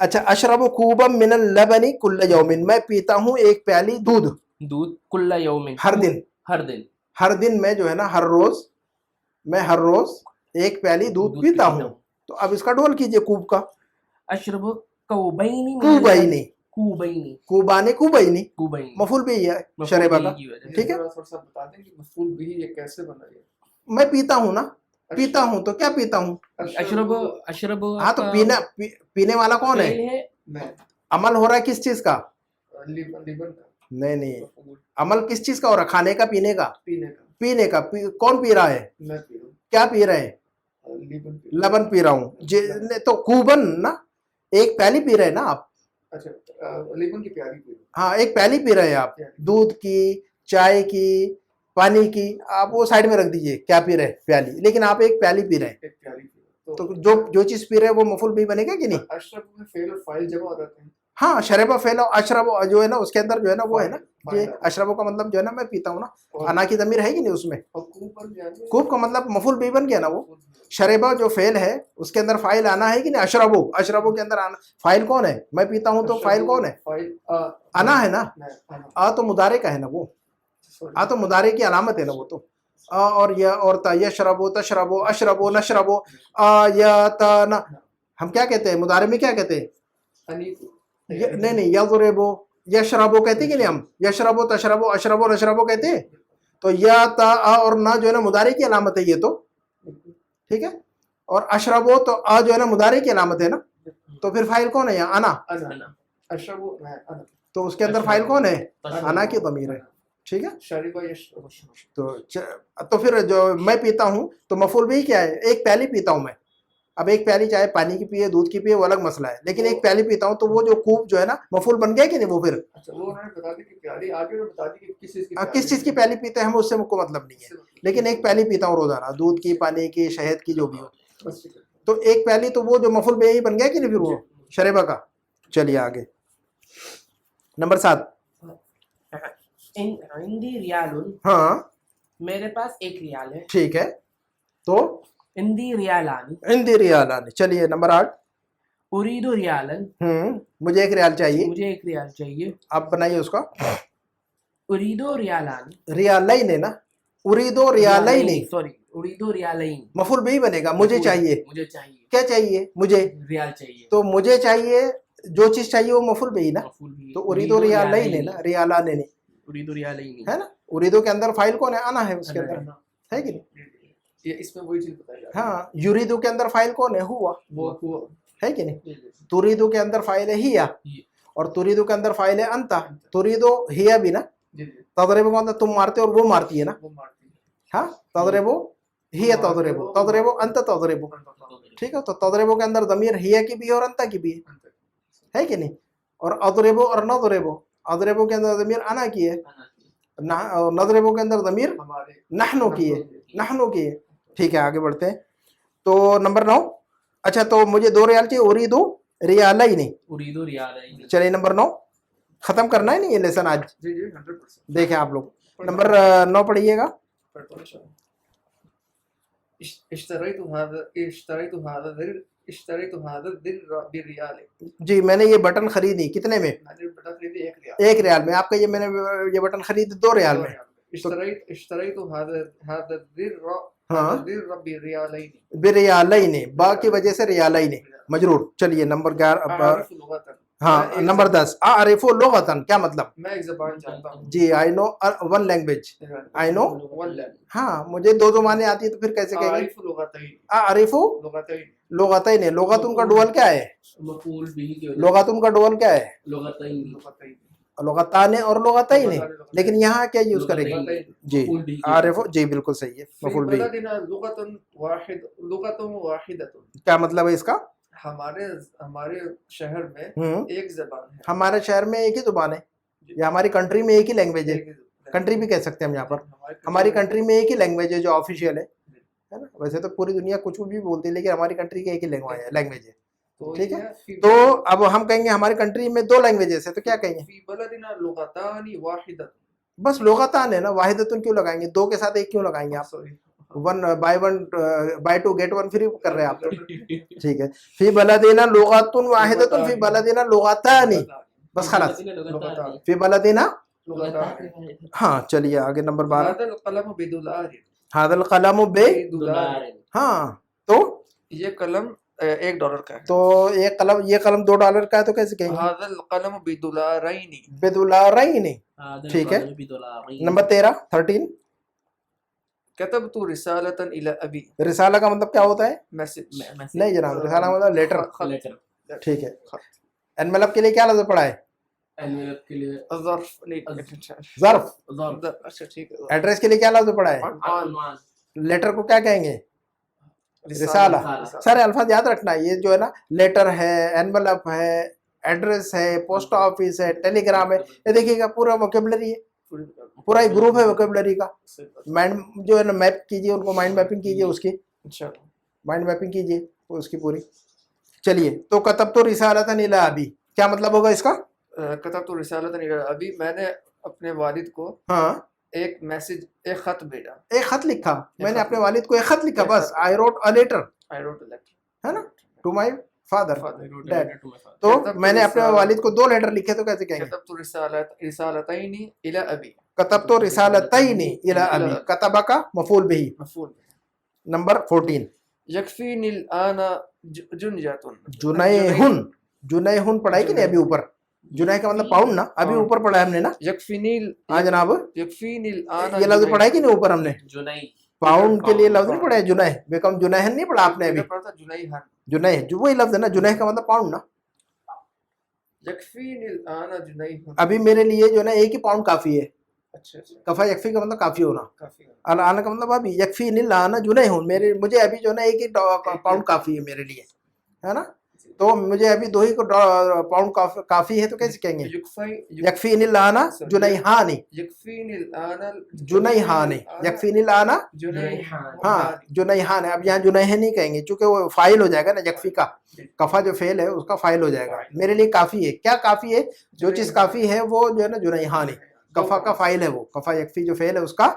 अच्छा, अशरबु कूबम मिनल लबनी कुल्ल यौमिन, मैं पीता हूँ एक प्याली दूध दूध, कुल्ल यौमिन, हर दिन। हर दिन। हर दिन में जो है ना, हर रोज, मैं हर रोज एक प्याली दूध पीता हूँ। तो अब इसका डोल कीजिए कूब का। अशरबु कौबैनी कूबैनी, कूबैनी कूबाने कूबैनी, कूबैनी। मफूल भी है मफऊल शरेबा भी का। की वजह से। ठीक है, थोड़ा सा बता दें कि मफूल भी ये कैसे बना है? मैं पीता हूँ ना, पीता हूँ तो क्या पीता हूँ? अशरबु अशरबु हाँ, तो पीने वाला कौन है? मैं अमल हो रहा है किस चीज का? लिबन का नहीं नहीं, अमल किस चीज का हो रहा है? खाने का, पीने का? पीने का। पीने का। कौन पी रहा है? मैं पी रहा हूँ। क्या पी रहे हैं? लिबन लबन पी रहा हूँ। तो कूबन ना, एक प्याली पी रहे हैं ना आप? अच्छा, लिबन की प्याली पी रहा हूँ। हाँ, एक प्याली पी रहे हैं आप, दूध की, चाय की, पानी की। आप वो साइड में रख दीजिए क्या पी रहे हैं, प्याली, लेकिन आप एक प्याली पी रहे हैं। एक प्याली पी रहा हूँ। तो जो चीज पी रहे हैं वो मफूल भी बनेगा कि नहीं? अशरफ में फेल और फाइल जमा हो जाते हैं। हाँ, शरेबा फेल और अशरब जो है ना, उसके अंदर जो है ना वो है ना, ये फाइल। अशरबों का मतलब जो है ना, मैं पीता हूँ ना, और अना की ज़मीर है कि नहीं उसमें? कूब बन जाएंगे। कूब का मतलब मफूल भी बन गया ना वो। शरेबा जो फेल है उसके अंदर फाइल आना है कि नहीं? अशरबो, अशरबो के अंदर आना, फाइल कौन है? मैं पीता हूँ तो फाइल कौन है? फाइल अना है ना। मैं आ तो मुदारे का है ना वो, आ तो मुदारे की अलामत है ना वो। तो आ और या और ता, यशरबो, तशरबो, अशरबो, नशरबो, आ या ता ना, हम क्या कहते हैं मुदारे में? क्या कहते हैं? नहीं नहीं, यज़रिबो, यशरबो कहते हैं कि नहीं हम? यशरबो, तशरबो, अशरबो, नशरबो कहते हैं। तो या ता आ और ना जो है ना मुदारे की अलामत है ये तो, ठीक है। और अशरबो तो आ जो है ना मुदारे की अलामत है ना। तो फिर फाइल कौन है यहाँ? अना। अशरबो मैं अना। तो उसके अंदर फाइल कौन है? अना की ज़मीर है, ठीक है। शरीबा यशरबो। तो फिर जो मैं पीता हूँ तो मफूल भी क्या है? एक प्याली पीता हूँ मैं। अब एक प्याली चाहे पानी की पिए, दूध की पिए, वो अलग मसला है, लेकिन एक प्याली पीता हूँ तो वो जो कूब जो है ना, मफूल बन गया कि नहीं वो? फिर अच्छा, वो उन्होंने बता दी कि प्याली, आगे उन्होंने बता दी कि किस चीज की किस चीज की प्याली पीते हैं हम, उससे मुझको मतलब नहीं है, लेकिन एक प्याली पीता हूँ रोजाना, दूध की, पानी की, शहद की, जो भी हो। तो एक प्याली, तो वो जो मफूल भी बन गया कि नहीं फिर वो शरेबा का। चलिए आगे नंबर 7। इंदी रियालुन, हाँ, मेरे पास एक रियाल है। ठीक है। तो इंदी रियालानी, इंदी रियालानी। चलिए नंबर 8। उरीदो रियालन, मुझे एक रियाल चाहिए। मुझे एक रियाल चाहिए। आप बनाइए उसका। उरीदो रियालानी, रियालैन है ना, उरीदो रियालैन, सॉरी, उरीदो रियालैन। मफूल भी बनेगा। मुझे चाहिए, मुझे चाहिए, क्या चाहिए? मुझे रियाल चाहिए। तो मुझे चाहिए, जो चीज चाहिए वो मफूल भी ना। मफूल भी। तो उरीदो रियालैन है ना, रियालाने नहीं, उरीदो रियालैन है ना। उरीदो के अंदर फाइल कौन है? अना है उसके अंदर, है कि नहीं? ये इसमें वही चीज बताई जा रही है। हाँ, युरीदो के अंदर फाइल कौन है? हुआ, वो है कि नहीं? तुरीदो के अंदर फाइल है हिया, और तुरीदो के अंदर फाइल है अंता। तुरीदो हिया भी ना, तदरेबो का मतलब तुम मारते हो और वो मारती है ना। वो मारती है। हाँ, तदरेबो हिया, तदरेबो, तदरेबो अंत, तदरेबो, ठीक है। तो तदरेबो के अंदर ज़मीर हिया की भी है और अंता की भी है कि नहीं? और अदरेबो और नदरेबो, अदरेबो के अंदर ज़मीर अना की है, नदरेबो के अंदर ज़मीर हमारे नहनो की है, नहनो की है। ٹھیک ہے آگے بڑھتے ہیں. تو نمبر 9. اچھا تو مجھے 2 ریال چاہیے, اریدو ریالین. اریدو ریال. چلیے نمبر 9 ختم کرنا ہے نہیں یہ لیسن آج. جی جی 100%. دیکھیں آپ لوگ نمبر 9 پڑھیے گا. اشتريت هذا الدر بريال. جی میں نے یہ بٹن خریدی کتنے میں؟ میں نے بٹن خریدی 1 ریال. 1 ریال میں. آپ کا یہ میں نے یہ بٹن خریدی 2 ریال میں. اشتريت هذا الدر ہاں بریالین. بریالین, با کی وجہ سے ریالین مجرور. چلیے نمبر 11. اعرف لغتاً. ہاں نمبر 10 اعرف لغتاً کیا مطلب؟ میں ایک زبان جانتا ہوں. جی آئی نو ون لینگویج. آئی نو ہاں مجھے 2 زبانیں آتی ہیں تو پھر کیسے کہیں گے؟ اعرف لغتین. اعرف لغتین. لغتین. لغتن کا ڈوول کیا ہے؟ مفعول به کی وجہ لغتن کا ڈوول کیا ہے؟ لغتین. لغتین. لغتان اور لغتین. لیکن یہاں کیا یوز کریں گے؟ لغتین. جی مفعول به کی عارف. وجہ سے. جی بالکل صحیح ہے فی مفعول به. بلدنا لغت واحدۃ. کیا مطلب ہے اس کا؟ ہمارے شہر میں ہوں ایک زبان ہے. ہمارے شہر میں ایک ہی زبان ہے, یا ہماری کنٹری میں ایک ہی لینگویج ہے. ایک زبان. کنٹری بھی کہہ سکتے ہیں ہم یہاں پر. ہماری کنٹری میں ایک ہی لینگویج ہے جو آفیشیل ہے نا. ویسے تو پوری دنیا کچھ بھی بولتی ہے لیکن ہماری کنٹری کی ایک ہی لینگویج ہے. تو ٹھیک ہے. یہ تو اب ہم کہیں گے ہماری کنٹری میں 2 لینگویجز ہے تو کیا کہیں گے؟ فی بلدنا لغتان واحدۃ. بس لغتان ہے نا, واحدتن کیوں لگائیں گے؟ 2 کے ساتھ ایک کیوں لگائیں گے آپ؟ سوری. 1 بائی 2 گیٹ 1 فری کر رہے ہیں آپ. ٹھیک ہے. فی بلدنا لغت واحدۃ فی بلدنا لغتان. بس خلاص فی بلدنا. ہاں چلیے آگے نمبر 12. هذا القلم بدولار. هذا القلم بے. دولار. ہاں تو یہ قلم $1 کا ہے. تو یہ قلم $2 کا ہے تو کیسے کہیں گے؟ هذا القلم بدولارین. بدولارین. ٹھیک ہے. نمبر 13. كتبت رسالة إلى أبي. رسالہ کا مطلب کیا ہوتا ہے؟ میسج. نہیں جناب, رسالہ کا مطلب لیٹر. لیٹر. ٹھیک ہے. انویلپ کے لیے کیا لفظ پڑا ہے؟ انویلپ کے لیے ظرف. ظرف. اچھا ٹھیک ہے. ایڈریس کے لیے کیا لفظ پڑا ہے؟ عنوان. لیٹر کو کیا کہیں گے؟ رسالہ. سارے الفاظ یاد رکھنا. یہ جو ہے نا لیٹر ہے, انویلپ ہے, ایڈریس ہے, پوسٹ آفس ہے, ٹیلی گرام ہے. یہ دیکھیے گا پورا ووکیبلری ہے, پورا ایک گروپ ہے ووکیبلری کا. مائنڈ جو ہے نا میپ کیجیے, ان کو مائنڈ میپنگ کیجیے, اس کی مائنڈ میپنگ کیجیے اس کی پوری. چلیے تو کتب تو رسالۃ الی ابی کیا مطلب ہوگا اس کا؟ کتبت رسالۃ الی ابی. میں نے اپنے والد کو ہاں ایک میسج, ایک خط بھیجا. ایک خط لکھا. میں نے اپنے والد کو ایک خط لکھا. بس I wrote a letter I wrote a letter. ہے نا ٹو مائی فادر. ڈیڈ. تو میں نے اپنے والد کو 2 لیٹر لکھے تو کیسے کہیں گے؟ كتبت رسالتين إلى أبي. کتب تو رسالتین الی ابی. کتبہ کا مفعول بہ. مفعول. نمبر 14. يكفيني الآن جنجة. جنیہن. جنیہن پڑھائی کہ نہیں ابھی اوپر؟ جنیہ کا مطلب پاؤنڈ نا, ابھی اوپر پڑھا ہے ہم نے نا. يكفيني. ہاں جناب, يكفيني الآن. یہ لفظ پڑھا ہے کہ نہیں اوپر ہم نے؟ جنئی. پاؤنڈ کے لیے لفظ نہیں پڑھا ہے جنیہ. بیکم جنیہن نہیں پڑھا آپ نے ابھی؟ جنیہن. جنیہ جو وہی لفظ ہے نا, جنیہ کا مطلب پاؤنڈ نا. يكفيني الآن جنيهن. ابھی میرے لیے جو ہے نا 1 ہی پاؤنڈ کافی ہے. اچھا اچھا. کفا یکفی کا مطلب کافی ہونا. کافی. الان کا مطلب ابھی. یکفینی الان جنیہن, مجھے ابھی جو ہے نا 1 ہی پاؤنڈ کافی ہے میرے لیے, ہے نا. تو مجھے ابھی 2 ہی پاؤنڈ کافی ہے تو کیسے کہیں گے؟ یکفینی الان جنیہان. يكفيني الآن جنیہان. یکفینی الان ہاں جنیہان. اب یہاں جنیہ نہیں کہیں گے چونکہ وہ فاعل ہو جائے گا نا. یکفی کا کفا جو فعل ہے اس کا فاعل ہو جائے گا. میرے لیے کافی ہے. کیا کافی ہے؟ جو چیز کافی ہے وہ جو ہے نا جنیہان ہے. کفا کا فاعل ہے وہ. کفا یکفی جو فعل ہے اس کا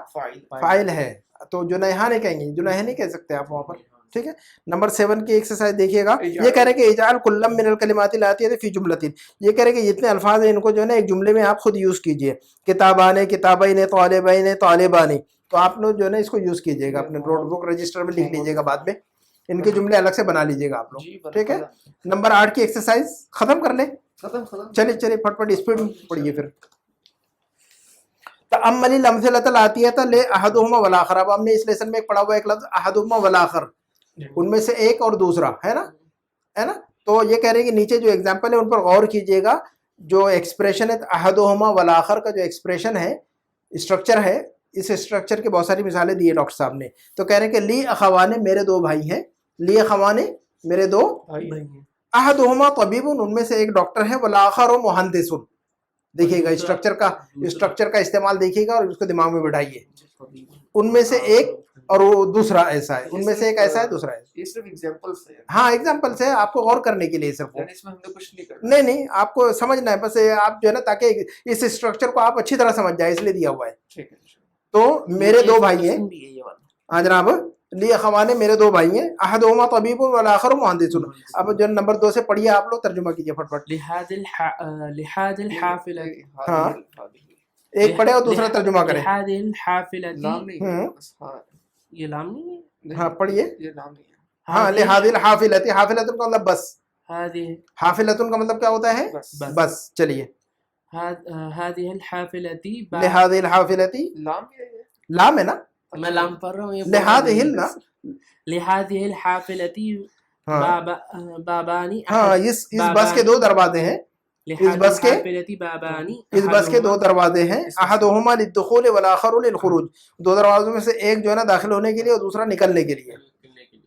فاعل ہے. تو جنیہان کہیں گے, جنیہ نہیں کہہ سکتے آپ وہاں پر. ٹھیک ہے. نمبر 7 کی ایکسرسائز دیکھیے گا. یہ کہہ رہے کہ اجعل کل من الکلمات الاتیہ فی جملۃ. یہ کہہ رہے کہ جتنے الفاظ ہیں ان کو جو ہے نا ایک جملے میں آپ خود یوز کیجئے. کتابان, کتابین, طالبین, طالبان. تو آپ لوگ جو ہے نا اس کو یوز کیجئے گا, اپنے نوٹ بک رجسٹر میں لکھ لیجئے گا, بعد میں ان کے جملے الگ سے بنا لیجئے گا آپ لوگ. ٹھیک ہے. نمبر 8 کی ایکسرسائز ختم کر لیں. چلیے پھٹ پھٹ اسپیڈ میں پڑھیے پھر. تأمل الامثلۃ الاتیہ لاحدہما والآخر. اب ہم نے اس لیسن میں ایک پڑھا ہوا ایک لفظ احدہما والآخر, ان میں سے ایک اور دوسرا, ہے نا. تو یہ کہہ رہے ہیں کہ نیچے جو ایگزامپل ہے ان پر غور کیجئے گا. جو ایکسپریشن ہے احدہما والآخر کا, جو ایکسپریشن ہے, اسٹرکچر ہے, اس اسٹرکچر کی بہت ساری مثالیں دی ہے ڈاکٹر صاحب نے. تو کہہ رہے ہیں کہ لی اخوان, میرے 2 بھائی ہیں. لی اخوان, میرے 2 احدہما طبیب, ان میں سے ایک ڈاکٹر ہے. والآخر مہندس, دیکھیے گا اسٹرکچر کا استعمال دیکھیے گا اور اس کو دماغ میں بٹھائیے. ان میں سے ایک اور وہ دوسرا ایسا ہے, ان میں سے ایک ایسا ہے دوسرا ہے. یہ صرف ایگزامپلس ہیں, ہاں ایگزامپل سے آپ کو غور کرنے کے لیے صرف وہ, یعنی اس میں ہم نے کچھ نہیں کرنا. نہیں آپ کو سمجھنا ہے بس, آپ جو ہے نا تاکہ اس اسٹرکچر کو آپ اچھی طرح سمجھ جائے اس لیے دیا ہوا ہے. ٹھیک ہے. تو میرے دو بھائی ہیں, یہ والا ہاں جناب, لی اخوانے میرے دو بھائی ہیں, احدہما طبیب والآخر مہندس. اب جو نمبر 2 سے پڑھیے آپ لوگ, ترجمہ کیجیے فٹ فٹ. لحاظ الحافلة ہاں ایک پڑھے اور دوسرا ترجمہ کرے. لحاظ الحافلة نام نہیں ہے بس, ہاں یہ لام نہیں ہے, ہاں پڑھیے. یہ نام نہیں ہے. ہاں لحاظ الحافلۃ, حافلۃ کا مطلب بس, هذه حافلۃ کا مطلب کیا ہوتا ہے بس. چلیے هذه الحافلة لحاظ الحافلۃ, لام یہ ہے, لام ہے نا, میں لام پڑھ رہا ہوں, یہ لحاظ ہل نا. لهذه الحافلة ہاں بابانی. ہاں اس بس کے 2 دروازے ہیں, اس بس کے بس کے 2 دروازے ہیں. احدہما للدخول والآخر للخروج, 2 دروازوں میں سے ایک جو ہے نا داخل ہونے کے لیے اور دوسرا نکلنے کے لیے.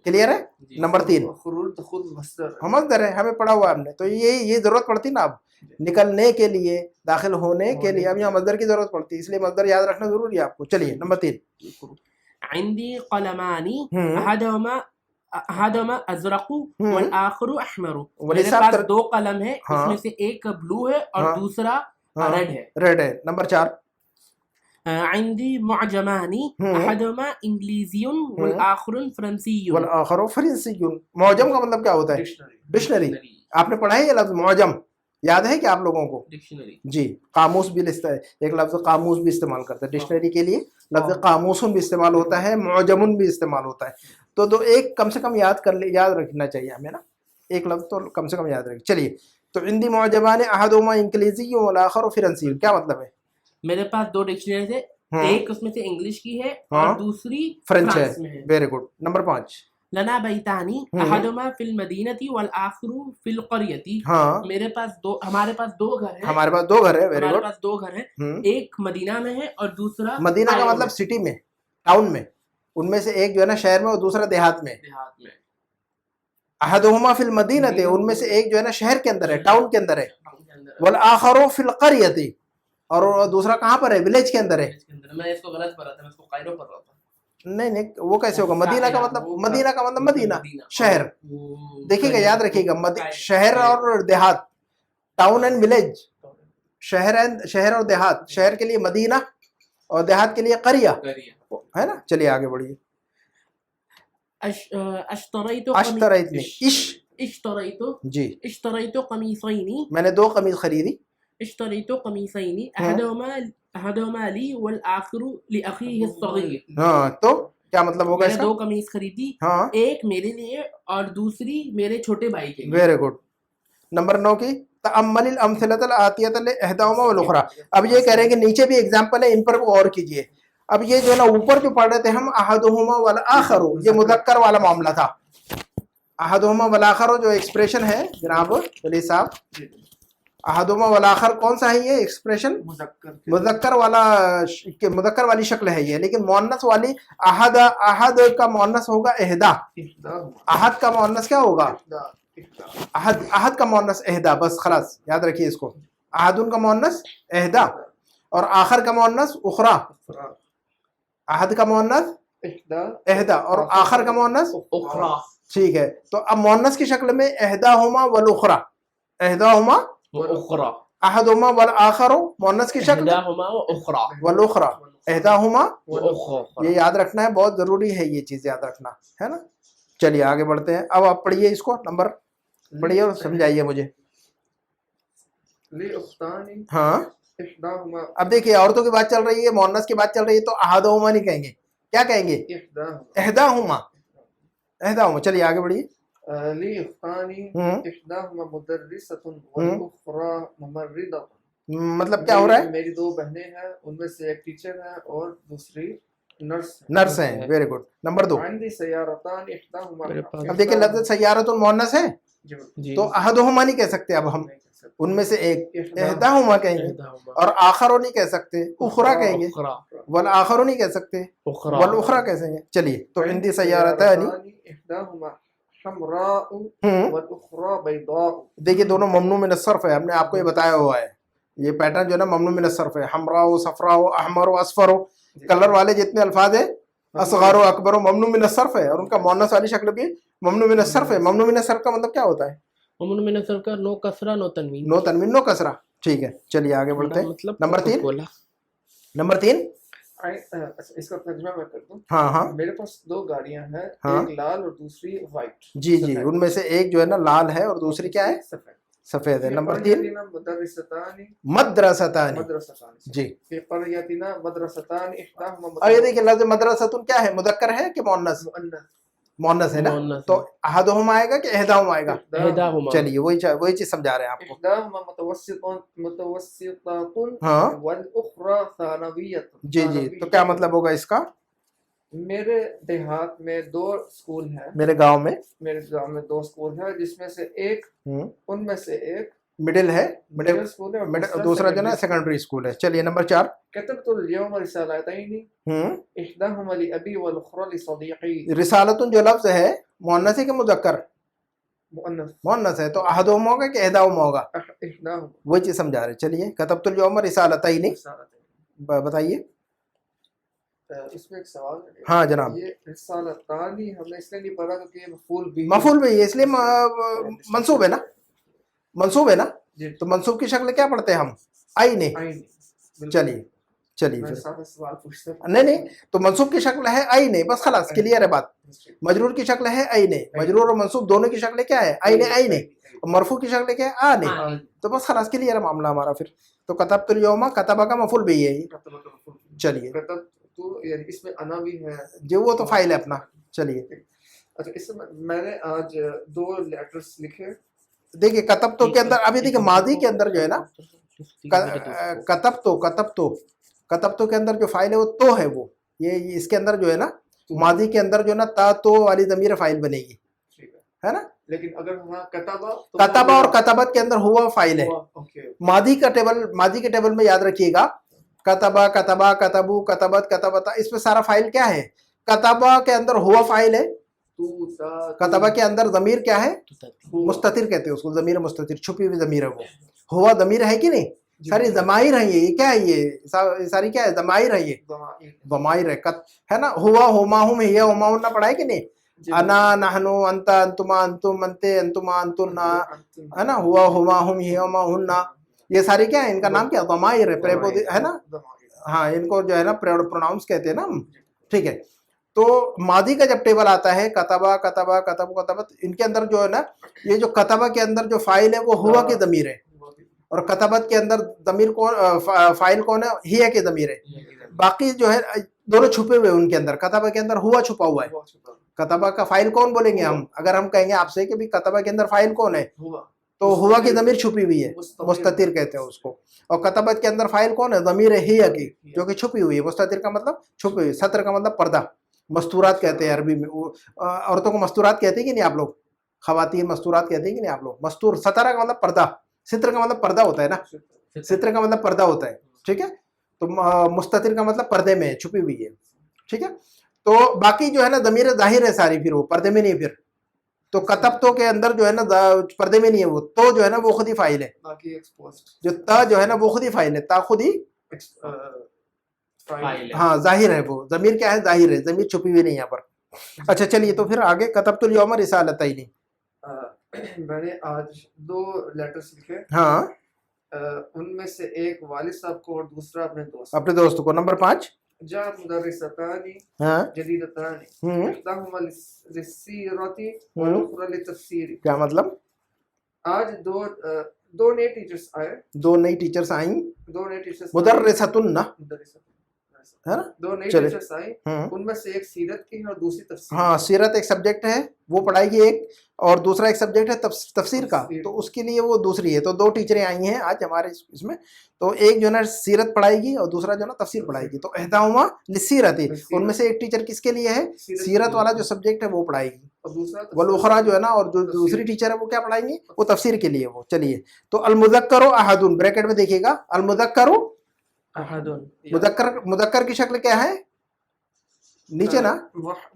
کلیئر ہے. نمبر 3 خروج دخول مصدر ہے. مصدر ہے, ہمیں پڑھا ہوا ہم نے, تو یہ ضرورت پڑتی نا اب نکلنے کے لیے, داخل ہونے کے لیے, اب یہاں مصدر کی ضرورت پڑتی ہے, اس لیے مصدر یاد رکھنا ضروری ہے آپ کو. چلیے نمبر 3. عندي قلمان احدهما ازرق والآخر احمر. میرے پاس 2 قلم ہے, اس میں سے ایک بلو ہے اور دوسرا ریڈ ہے. ریڈ ہے. نمبر 4. عندي معجمان احدهما انگلیزی والآخر فرنسی. والآخر فرنسی. معجم کا مطلب کیا ہوتا ہے؟ ڈکشنری. آپ نے پڑھا ہے یہ لفظ معجم, یاد ہے کہ آپ لوگوں کو؟ ڈکشنری. جی, قاموس بھی ایک لفظ قاموس بھی استعمال کرتا ہے ڈکشنری کے لیے, لفظ قاموسن بھی استعمال ہوتا ہے, معجمن بھی استعمال ہوتا ہے. تو ایک کم سے کم یاد رکھنا چاہیے ہمیں نا, ایک لفظ تو کم سے کم یاد رکھیں. چلیے, تو عندی معجمان احدہما انگلیزی والآخر فرنسی, کیا مطلب ہے؟ میرے پاس 2 ڈکشنری ہے, ایک اس میں سے انگلش کی ہے اور دوسری فرنچ ہے. میں ہے. Very good. نمبر 5. لنا بیتانی احدہما فی المدینۃ والآخر فی القریۃ. ہاں میرے پاس ہمارے پاس 2 گھر ہیں. ہمارے پاس 2 گھر ہے. ویری ہمارے گڈ. پاس 2 گھر ہیں, ایک مدینہ میں ہے اور دوسرا مدینہ کا مطلب سٹی میں, ٹاؤن میں, ان میں سے ایک جو ہے نا شہر میں اور دوسرا دیہات میں. احدہما فی المدینۃ, ان میں سے ایک جو ہے نا شہر کے اندر ہے, ٹاؤن کے اندر ہے. والآخر فی القریۃ, اور دوسرا کہاں پر ہے؟ ولیج کے اندر ہے. میں اس کو غلط پڑھ رہا تھا, میں اس کو قائرو پڑھ رہا تھا. نہیں وہ کیسے ہوگا؟ مدینہ کا مطلب مدینہ شہر. دیکھیے گا, یاد رکھیے گا, شہر اور دیہات, ٹاؤن اینڈ ولیج, شہر اور دیہات. شہر کے لیے مدینہ اور دیہات کے لیے قریہ ہے نا. چلیے آگے بڑھیے. اشتریت قمیصین, میں نے 2 قمیض خریدی. اشتریت قمیصین احدہما لی والآخر لأخیہ الصغیر. ہاں تو کیا مطلب ہوگا اس کا؟ 2 قمیض خریدی, ایک میرے لیے اور دوسری میرے چھوٹے بھائی کے لیے. Very good. نمبر 9 کی تأمل الامثلۃ الآتیۃ لاحداہما والاخری. اب یہ کہہ رہے ہیں کہ نیچے بھی ایگزامپل ہے, ان پر غور کیجئے. اب یہ جو ہے نا اوپر جو پڑھ رہے تھے ہم احدہما والآخر, یہ مذکر والا معاملہ تھا. احدہما والآخر جو ایکسپریشن ہے جناب ولی صاحب, احدہما والآخر کون سا ہے یہ ایکسپریشن؟ مذکر والی شکل ہے یہ, لیکن مؤنث والی احد کا مؤنث ہوگا احدا. احد کا مؤنث کیا ہوگا؟ احد کا مؤنث احدا. بس خلاص یاد رکھیے اس کو. احدن کا مؤنث احدا اور آخر کا مؤنث اخرى. احد کا مؤنث احدا اور آخر کا مؤنث اخرى. ٹھیک ہے, تو اب مؤنث کی شکل میں احداہما والاخرى, احداہما واخرى, احدہما والآخر مؤنث کی شکل احداہما واخرى, والاخرى احداہما. واخرى یہ یاد رکھنا ہے, بہت ضروری ہے یہ چیز یاد رکھنا ہے نا. چلیے آگے بڑھتے ہیں. اب آپ پڑھیے اس کو, نمبر پڑھیے اور سمجھائیے مجھے. ہاں اب دیکھیے عورتوں کی بات چل رہی ہے, مؤنث کی بات چل رہی ہے, تو احدہما نہیں کہیں گے, کیا کہیں گے؟ احداہما. احداہما. چلیے آگے بڑھیے. لی اختانی احداہما مدرسۃ والاخری ممرضۃ. مطلب کیا ہو رہا ہے؟ میری 2 بہنیں ہیں, ان میں سے ایک ٹیچر ہے اور دوسری نرس ہیں. Very good. نمبر 2. عندی سیارتان احداہما. اب دیکھیں لفظ سیارۃ مؤنث ہے, تو احدہما نہیں کہہ سکتے. اب ہم ان میں سے ایک احداہما کہیں گے, اور آخر نہیں کہہ سکتے, اخرى کہیں گے. والآخر نہیں کہہ سکتے, والاخرى کہیں گے. چلیے, تو عندی سیارتان احداہما حمراء والاخرى بیضاء. دیکھیے دونوں ممنوع من الصرف ہے, ہم نے آپ کو یہ بتایا ہوا ہے. ये पैटर्न जो है ना ममनू मिन सर्फ है, हमरा हो, सफरा हो, अहमर हो, असफर हो, कलर वाले जितने अल्फाज है असगार हो, अकबर हो, ममनू मिन सर्फ है, और उनका मुअन्नस वाली शक्ल भी ममनू मिन सर्फ है। ममनू मिन सर्फ का मतलब क्या होता है? ममनू मिन सर्फ का नो कसरा नो तनवीन। नो तनवीन नो कसरा। ठीक है, चलिए आगे बढ़ते हैं। मतलब नंबर 3, बोला। नंबर 3, अच्छा, इसका तर्जुमा मैं कर दूं। हाँ हाँ मेरे पास 2 गाड़ियां हैं, हाँ। एक लाल और दूसरी व्हाइट। जी जी, उनमें से एक जो है ना लाल है और दूसरी क्या है? सफेद। सफेद है। नंबर 3 फ़िक़रयतिना मदरसतानी मदरसतानी। मदरसतानी जी, फ़िक़रयतिना मदरसतानी इहदाहुमा और ये देखिए लफ्ज़ मदरसतुन क्या है? मुदक्कर है कि मुअन्नस? मुअन्नस। मुअन्नस है ना, मुअन्नस तो अहदुहुमा आएगा कि इहदाहुमा आएगा? इहदाहुमा। चलिए वही चीज समझा रहे हैं आपको। इहदाहुमा मुतवस्सितुन हाँ वल उखरा सानविय्यतुन। जी जी, तो क्या मतलब होगा इसका? मेरे देहात में 2 स्कूल हैं, मेरे गांव में मेरे गांव में 2 स्कूल हैं, जिसमें से एक उनमें से एक मिडिल है, मिडिल स्कूल है और दूसरा जो ना सेकेंडरी स्कूल है। चलिए नंबर 4, कतबतुल यौम रिसालतैनी इहदाहुमा लिअबी वल उखरा लिसदीक़ी। रिसालतुन जो लफ्ज है मुअन्नस है कि मुज़क्कर? मुअन्नस। मुअन्नस है, तो अहदुहुमा होगा कि इहदाहुमा होगा? इहदाहुमा। वही चीज समझा रहे। चलिए कतबतुल यौम रिसालतैनी, बताइए। इसमें एक सवाल है। हाँ जनाब। ये रिसालतानी हमने इसलिए नहीं पढ़ा क्योंकि ये मफूल भी मफूल भी है, इसलिए मंसूब है ना, मंसूब है ना, जी। तो मंसूब की शक्ल क्या पढ़ते हैं हम? आईने। आईने। चलिए चलिए मैं फिर, सारा सवाल पूछता हूँ। नहीं नहीं, तो मंसूब की शक्ल है आईने, बस खलास क्लियर है बात। मजरूर की शक्ल है आईने, मजरूर और मंसूब दोनों की शक्ल क्या है? आईने आईने। और मरफू की शक्ल क्या है? आने। तो बस खलास क्लियर है मामला हमारा फिर। तो कतबतुल यौमा, कतबा का मफूल भी है ये। चलिए तो यानी इसमें अना भी है जो, वो तो फाइल है अपना। चलिए अच्छा, इसमें मैंने आज 2 लेटर्स लिखे। देखिए कतब तो के अंदर, अभी देखिए मादी के अंदर जो है ना कतब तो के अंदर जो फाइल है वो तो है, वो ये इसके अंदर जो है ना मादी के अंदर जो है ना ता तो वाली ज़मीर फाइल बनेगी, ठीक है ना। लेकिन अगर वहाँ कतबा तो कतबा और कतबत के अंदर हुआ फाइल है। ओके। मादी के टेबल में याद रखिएगा, कतबा कतबा कतबू कतबत कतबता, इसमें सारा फाइल क्या है? कतबा के अंदर हुआ फाइल है, कतबा के अंदर ज़मीर क्या है? मुस्ततिर कहते हैं उसको, ज़मीर मुस्ततिर, छुपी हुई ज़मीर है वो। हुआ ज़मीर है कि नहीं? सारी ज़माइर है ये क्या है? ये सारी क्या है? ज़माइर है ये, ज़माइर है ना। हुआ हुमा हुम हिया हुमा हुन्ना पढ़ा है कि नहीं? अना नहनु अंता अंतुमा अंतुम अंते अंतुमा अंतुन्ना, है ना। हुआ हुमा हुम हिया हुमा हुन्ना, ये सारी क्या है? इनका नाम क्या? ज़माइर है, प्रेपोजिशन है ना। हाँ, इनको जो है ना प्रोनाउंस कहते हैं ना हम, ठीक है। तो मादी का जब टेबल आता है कतबा कतबा कतब कतबत, इनके अंदर जो है ना, ये जो कतबा के अंदर जो फाइल है वो हुआ की ज़मीर है, और कतबत के अंदर ज़मीर कौन, फाइल कौन है? हिया की ज़मीर है। बाकी जो है दोनों छुपे हुए, उनके अंदर कतबा के अंदर हुआ छुपा हुआ है। कतबा का फाइल कौन बोलेंगे हम? अगर हम कहेंगे आपसे कि भी कतबा के अंदर फाइल कौन है, तो हुआ की ज़मीर छुपी हुई है, मुस्ततिर कहते हैं उसको। और कतबत के अंदर फाइल कौन है? ज़मीर है हिया की, जो कि छुपी हुई है। मुस्ततिर का मतलब छुपी हुई, सत्र का मतलब पर्दा, मस्तूरात कहते हैं अरबी में। औरतों को मस्तूरात कहते हैं कि नहीं आप लोग? खवातीन मस्तूरात कहते हैं कि नहीं आप लोग? मस्तूर, सतरा का मतलब पर्दा, सित्र का मतलब पर्दा होता है ना, सित्र का मतलब पर्दा होता है, ठीक है। तो मुस्ततिर का मतलब पर्दे में छुपी हुई है, ठीक है। तो बाकी जो है ना ज़मीर जाहिर है सारी, फिर वो पर्दे में नहीं। फिर तो कतब तो के अंदर जो है ना पर्दे में नहीं है वो, तो जो है ना वो खुद ही फाइल है। बाकी एक्सपोज्ड जो ता जो है ना वो खुद ही फाइल है, ता खुद ही हाँ जाहिर है। वो ज़मीर क्या है? जाहिर है, ज़मीर छुपी हुई नहीं यहाँ पर। अच्छा चलिए, तो फिर आगे कतबतुल यौम रिसालतैनी। मैंने आज 2 लेटर्स लिखे। हाँ, उनमें से एक वालिद साहब को और दूसरा अपने दोस्त, अपने दोस्त को। नंबर 5, जा मुदर्रिसतानी हाँ जदीदतानी इहदाहुमा लिस्सीरती व उखरा लितफसीरी। क्या मतलब? आज 2 नए टीचर्स आए, 2 नई टीचर्स आई, 2 नए टीचर्स मुदर्रिसतुन ना, है ना। 2 नई चलिए। टीचर्स आई, उनमें से एक सीरत की है और दूसरी तफसीर। हाँ, सीरत एक सब्जेक्ट है, वो पढ़ाएगी एक, और दूसरा एक सब्जेक्ट है तफसीर का, तो उसके लिए वो दूसरी है। तो 2 टीचरें आई हैं आज हमारे इसमें, तो एक जो है ना सीरत पढ़ाएगी और दूसरा जो है ना तफसीर पढ़ाएगी। तो इहदाहुमा लिस्सीरती, उनमें से एक टीचर किसके लिए है? सीरत वाला जो सब्जेक्ट है वो पढ़ाएगी, और दूसरा वल उखरा जो है ना, और जो दूसरी टीचर है वो क्या पढ़ाएंगी? वो तफसीर के लिए वो। चलिए, तो अल मुज़क्करु अहदुन, ब्रैकेट में देखिएगा, अल मुज़क्करु अहदुन, मुज़क्कर की शक्ल क्या है? नीचे ना,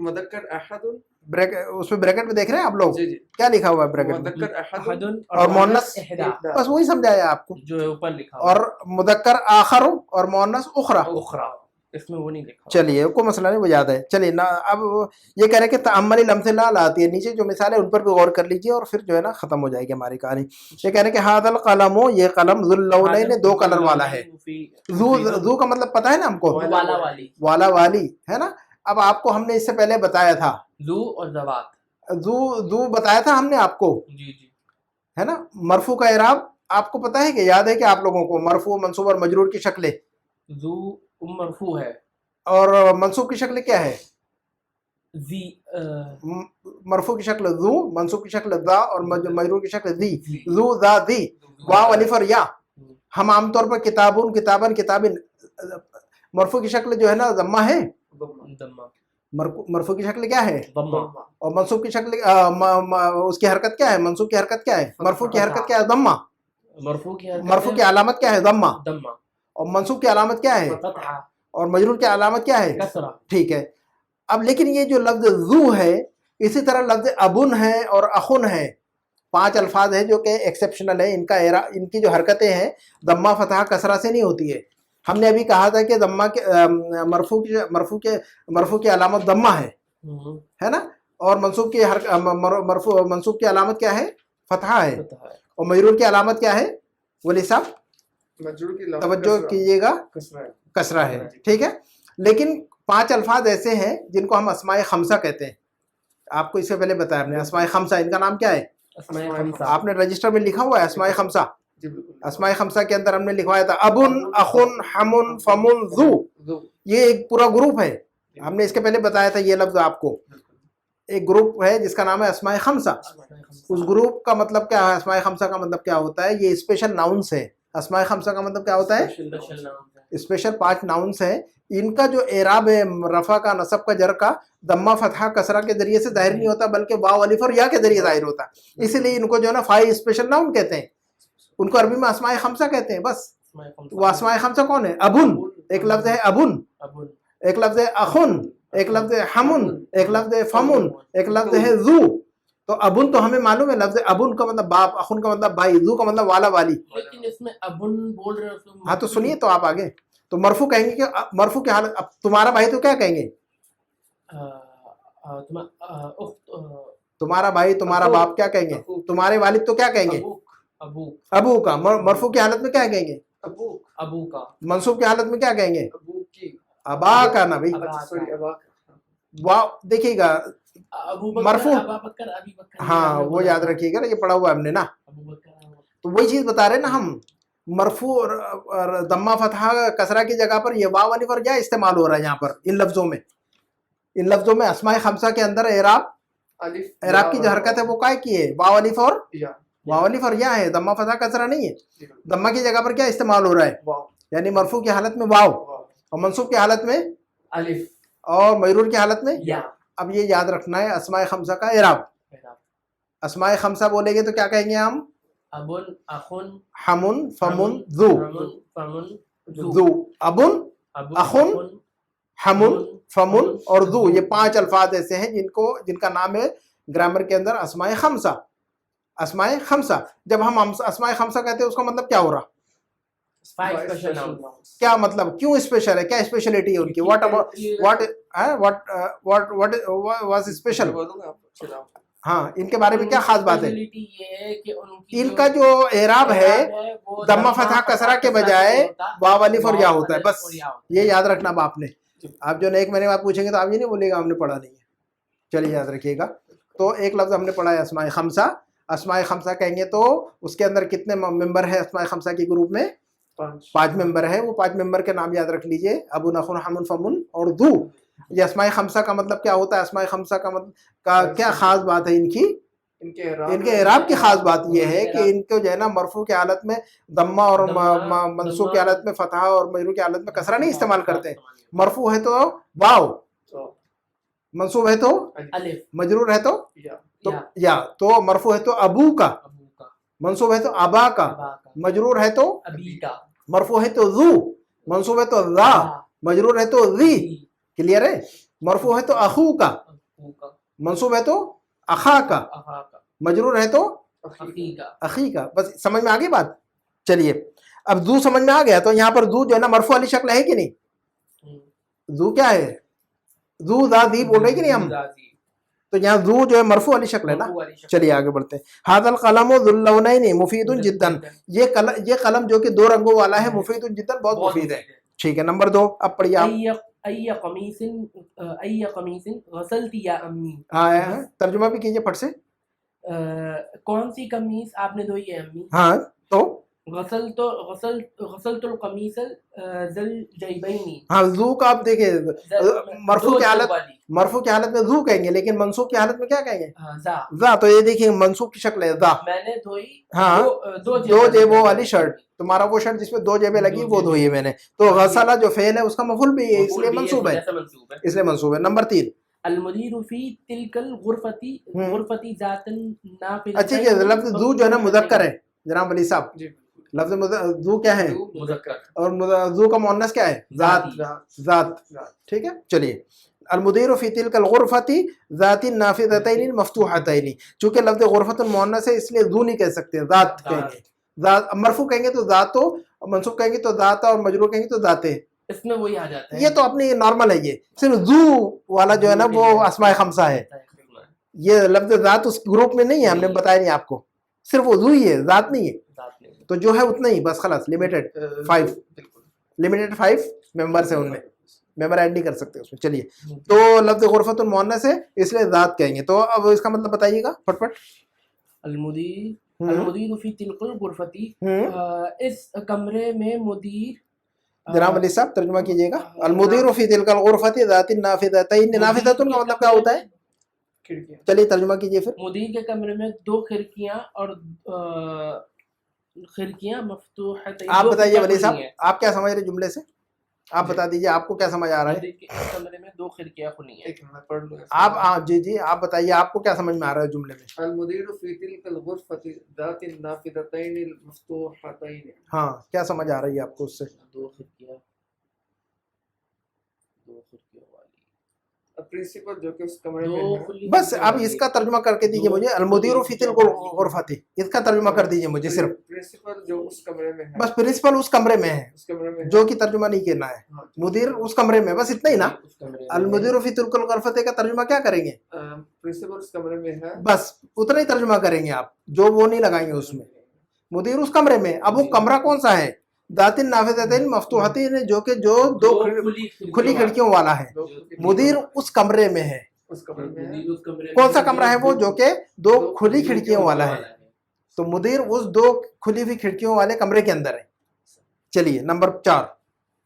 मुदक्कर अहदुन उस पे ब्रैकेट में देख रहे हैं आप लोग, जी जी क्या लिखा हुआ है ब्रैकेट में? मुदक्कर अहद अहदुन और मोहन्नस इहदा, बस वही समझाया आपको। जो है ऊपर लिखा हुआ और मुदक्कर आखर और मोहन्नस उखरा। उखरा, इसमें वो नहीं लिखा हुआ। चलिए कोई मसला नहीं, वो याद है। चलिए ना, अब ये कह रहे हैं कि तअम्मुली लम्ज़ लाल आती है, नीचे जो मिसाल है उन पर भी गौर कर लीजिए और फिर जो है ना खत्म हो जाएगी हमारी कहानी। ये कह रहे हैं कि हादल कलमो, ये कलम ज़ुल लौनैन, दो कलर वाला है। ज़ू का मतलब पता है ना हमको, वाला वाली, वाला वाली है ना। अब आपको हमने इससे पहले बताया था, ज़ू और ज़वात, ज़ू बताया था हमने आपको, जी जी, है ना। मरफू का इराब आपको पता है कि याद है कि आप लोगों को मरफू, मंसूब और मजरूर की शक्लें, ज़ू मरफू है, और मंसूब की शक्ल क्या है? ज़ी, मरफू की शक्ल ज़ू, मंसूब की शक्ल दा और मजरूर की शक्ल दी। ज़ी, ज़ू दा दी, वाव अलिफ और या। हम्म, हम आमतौर पर किताबुन, किताबन, किताबिन, मरफू की शक्ल जो है ना दम्मा है। दम्मा, मरफू की शक्ल क्या है? दम्मा, और मंसूब की शक्ल उसकी हरकत क्या है? मंसूब की हरकत क्या है? मरफू की हरकत क्या है? दम्मा। मरफू की हरकत मरफू है की अलामत क्या है? दम्मा। दम्मा, और मंसूब की अलामत क्या है? फतहा, और मजरूर की अलामत क्या है? कसरा, ठीक है। अब लेकिन ये जो लफ्ज ज़ू है, इसी तरह लफ्ज अबुन है और अखुन है, 5 अल्फाज है जो कि एक्सेप्शनल है। इनकी जो हरकतें हैं दम्मा, फतहा, कसरा से नहीं होती है। हमने अभी कहा था कि दम्मा के मरफू की अलामत दम्मा है ना। और मंसूब की मंसूब की अलामत क्या है? फतहा है। फतहा है, और मजरूर की अलामत क्या है? वली साहब मजरूर की तवज्जो कीजिएगा, कसरा है। कसरा है। ठीक है। लेकिन 5 अल्फाज ऐसे हैं जिनको हम अस्माए खमसा कहते हैं। आपको इससे पहले बताया हमने, अस्माए खमसा, इनका नाम क्या है? अस्माए खमसा, आपने रजिस्टर में लिखा हुआ है अस्माए खमसा। जी बिल्कुल। अस्माए खमसा के अंदर हमने लिखवाया था अबुन, अखुन, हमुन, फमुन, ज़ू। ज़ू, ये एक पूरा ग्रुप है। हमने इसके पहले बताया था ये लफ्ज आपको। बिल्कुल। एक ग्रुप है जिसका नाम है अस्माए खमसा। अस्माए खमसा, उस ग्रुप का मतलब क्या है? अस्माए खमसा का मतलब क्या होता है? ये स्पेशल नाउन्स है। अस्माए खमसा का मतलब क्या होता है? स्पेशल नाम है, स्पेशल 5 नाउन्स हैं। इनका जो एराब है रफा का, नसब का, जर का, दम्मा, फतहा, कसरा के जरिए से जाहिर नहीं होता, बल्कि वाव, अलिफ और या के जरिए जाहिर होता है। इसलिए इनको जो है ना 5 स्पेशल नाउन कहते हैं। उनको अरबी में अस्माए खमसा कहते हैं। बस अस्माए खमसा, वो अस्माए खमसा कौन है? अबुन, एक लफ्ज है अबुन, अबुन, एक लफ्ज है अखुन, एक लफ्ज है हमुन, एक लफ्ज है फमुन, एक लफ्ज है ज़ू। तो अबुन तो हमें मालूम है, लफ्ज अबुन का मतलब बाप, अखुन का मतलब भाई, ज़ू का मतलब वाला वाली। लेकिन इसमें अबुन बोल रहे हो, हाँ तो सुनिए तो आप आगे। तो मरफू कहेंगे कि मरफू की हालत, अब तुम्हारा भाई तो क्या कहेंगे? तुम्हारा भाई, तुम्हारा अबू, बाप क्या कहेंगे? अबू, तुम्हारे वालिद तो क्या कहेंगे? अबू, अबू का। मरफू की हालत में क्या कहेंगे? अबू, अबू का, मंसूब की हालत में क्या कहेंगे? अबू की, अबा का ना भाई। अबा सॉरी का, अबा, वाह देखिएगा, अबू बकर, मरफू, अबा बकर, अबी बकर, हाँ वो याद रखिएगा ना, ये पढ़ा हुआ है हमने ना। अबू बकर, तो वही चीज बता रहे हैं ना हम। मरफू और दम्मा, फतहा, कसरा की जगह पर ये वाव, अलिफ और या इस्तेमाल हो रहा है यहाँ पर इन लफ्जों में। इन लफ्जों में अस्माए खमसा के अंदर एराब अलिफ की जो हरकत है वो काय की है? वाव, अलिफ और या, वाव, अलिफ और या है। दम्मा, फतहा, कसरा नहीं है। जी बिल्कुल। दम्मा की जगह पर क्या इस्तेमाल हो रहा है? वाव, यानी मरफू की हालत में वाव, वाव, और मंसूब की हालत में, अलिफ, और मजरूर की हालत में। या, अब ये याद रखना है अस्माए खमसा का एराब। अस्माए खमसा बोलेंगे तो क्या कहेंगे हम? अबुन, अखुन, हमुन, फमुन, ज़ू। हमुन, फमुन, ज़ू, अबुन, अबुन, अखुन, हमुन, फमुन और ज़ू। ये 5 अल्फाज ऐसे हैं जिनका नाम है ग्रामर के अंदर अस्माए खमसा। अस्माए खमसा, जब हम अस्माए खमसा कहते हैं उसका मतलब क्या हो रहा? स्पेशल नाउन, क्या मतलब? क्यों स्पेशल है? क्या स्पेशलिटी है उनकी? What was special? बोलूंगा आपको, चलो। हाँ, इनके बारे में क्या खास बात है? स्पेशलिटी ये है कि उनकी इनका जो एराब है वो दम्मा, फतहा, कसरा के बजाय वाव, अलिफ और या होता है। बस और या होता ये याद रखना अब आपने। आप जो एक महीने बाद पूछेंगे तो आप ये नहीं बोलेगा हमने पढ़ा नहीं है। चलिए याद रखिएगा। तो एक लफ्ज हमने पढ़ा है अस्माए खमसा। अस्माए खमसा कहेंगे तो उसके अंदर कितने मेंबर है? अस्माए खमसा के ग्रुप में 5 मेंबर है। वो 5 मेंबर के नाम याद रख लीजिए, अबू, नखुन, हमुन, फमुन और ज़ू। ये अस्माए खमसा का मतलब क्या होता है? अस्माए खमसा का मतलब का क्या खास बात है इनकी? इनके एराब की खास बात यह है कि इनको जो है ना मरफू की हालत में दम्मा और मंसूब की हालत में फतहा और मजरूर की हालत में कसरा नहीं इस्तेमाल करते। मरफू है तो वाव, मंसूब है तो अलिफ, मजरूर है तो या, तो मरफू है तो अबू का, अबू का, मंसूब है तो अबा का, अबा का, मजरूर है तो अबी का, मरफू है तो ज़ू, मंसूब है तो ज़ा, मजरूर है तो ज़ी। क्लियर है? मरफू है तो अखू का, अबू का, منصوب ہے تو اخا کا, अखा का, مجرور ہے تو अखी का. اخی کا. بس سمجھ میں آ گئی بات. چلیے اب ذو سمجھ میں آ گیا, تو یہاں پر ذو جو ہے نا مرفوع والی شکل ہے کہ نہیں؟ ذو کیا ہے؟ ذو ذا ذی بول رہے ہیں کہ نہیں ہم؟ تو یہاں ذو جو ہے مرفوع والی شکل ہے نا. چلیے آگے بڑھتے ہیں. ھذا القلم ذو اللونین مفید جدا, یہ قلم جو کہ دو رنگوں والا ہے, مفید جدا بہت مفید ہے. ٹھیک ہے, نمبر 2 اب پڑھیے آپ. ای قمیص غسلتی یا امی. ہاں ترجمہ بھی کیجیے پھٹ سے. کون سی قمیص آپ نے دھوئی ہے امی؟ ہاں تو غسلت القمیص ذل جیبین. ہاں ذو کا آپ دیکھیں مرفوع کی حالت میں ذو کہیں گے, لیکن منصوب کی حالت میں کیا کہیں گے؟ ذا. تو یہ دیکھیں منصوب کی شکل ہے ذا. میں نے دھوئی ہاں دو جیبوں والی شرٹ, تمہارا وہ شرٹ جس میں 2 جیبیں لگی وہ دھوئی ہے میں نے. تو غسلہ جو فعل ہے اس کا مفعول بھی ہے, اس لیے منصوب ہے, اس لیے منصوب ہے. نمبر 3 المدیر فی تلک الغرفتی ذات نافذۃ. اچھا یہ لفظ ذو جو ہے نا مذکر ہے جناب ولی صاحب, لفظ ذو کیا ہے؟ اور ذو کا مؤنث کیا ہے؟ ذات. ٹھیک ہے چلیے. المدیر فی تلک الغرفۃ ذات النافذتین المفتوحتین, چونکہ لفظ غرفۃ مؤنث ہے اس لیے ذو نہیں کہہ سکتے, ذات کہیں گے. ذات مرفوع کہیں گے تو ذات, منصوب کہیں گے تو ذات, اور مجرور کہیں گے تو ذاتے. اس میں وہی آ جاتا ہے, یہ تو اپنی نارمل ہے. یہ صرف ذو والا جو ہے نا وہ اسماء خمسہ ہے. یہ لفظ ذات اس گروپ میں نہیں ہے, ہم نے بتایا نہیں آپ کو, صرف وہ ذو ہی ہے, ذات نہیں ہے. تو جو ہے اتنا ہی بس, خلاص. لمیٹڈ 5 ممبرس ہیں, ان میں ممبر ایڈ نہیں کر سکتے اس میں. چلیے تو لفظ غرفۃ المؤنث ہے اس لیے ذات کہیں گے. تو اب اس کا مطلب بتائیے گا پھٹ پھٹ. المدیر فی تلک الغرفتی, اس کمرے میں مدیر. جناب علی صاحب ترجمہ کیجیے گا. المدیر فی تلک الغرفۃ ذات النافذتین, نافذۃ کا مطلب کیا ہوتا ہے؟ چلیے ترجمہ کیجیے پھر. مدیر کے کمرے میں 2 کھڑکیاں اور کھڑکیاں مفتوحتین. آپ بتائیے ولی صاحب, آپ کیا سمجھ رہے جملے سے؟ آپ بتا دیجیے آپ کو کیا سمجھ آ رہا ہے. کمرے میں 2 کھڑکیاں کھلی ہیں. آپ جی آپ بتائیے آپ کو کیا سمجھ میں آ رہا ہے جملے میں. المدیر فی تلک الغرفۃ ذات النافذتین المفتوحتین. ہاں کیا سمجھ آ رہی ہے آپ کو اس سے؟ 2 کھڑکیاں والی پرنسپل جو کہ اس کمرے میں ہے. بس اب اس کا ترجمہ کر کے دیجیے مجھے. المدیر فی تلک الغرفۃ, اس کا ترجمہ کر دیجیے مجھے صرف. پرنسپل جو اس کمرے میں ہے, بس پرنسپل اس کمرے میں ہے, اس کمرے میں جو کہ ترجمہ نہیں کرنا ہے. مدیر اس کمرے میں, بس اتنا ہی نا. المدیر فی تلک الغرفۃ کا ترجمہ کیا کریں گے؟ پرنسپل اس کمرے میں ہے, بس اتنا ہی ترجمہ کریں گے آپ, جو وہ نہیں لگائیں گے اس میں. مدیر اس کمرے میں, اب وہ کمرہ کون سا ہے؟ ذات النافذتین مفتوحتین, جو کہ 2 کھلی کھڑکیوں والا ہے. مدیر اس کمرے میں ہے. کون سا کمرہ ہے وہ؟ جو کہ 2 کھلی کھڑکیوں والا ہے. تو مدیر اس 2 کھلی ہوئی کھڑکیوں والے کمرے کے اندر ہے. چلیے نمبر 4.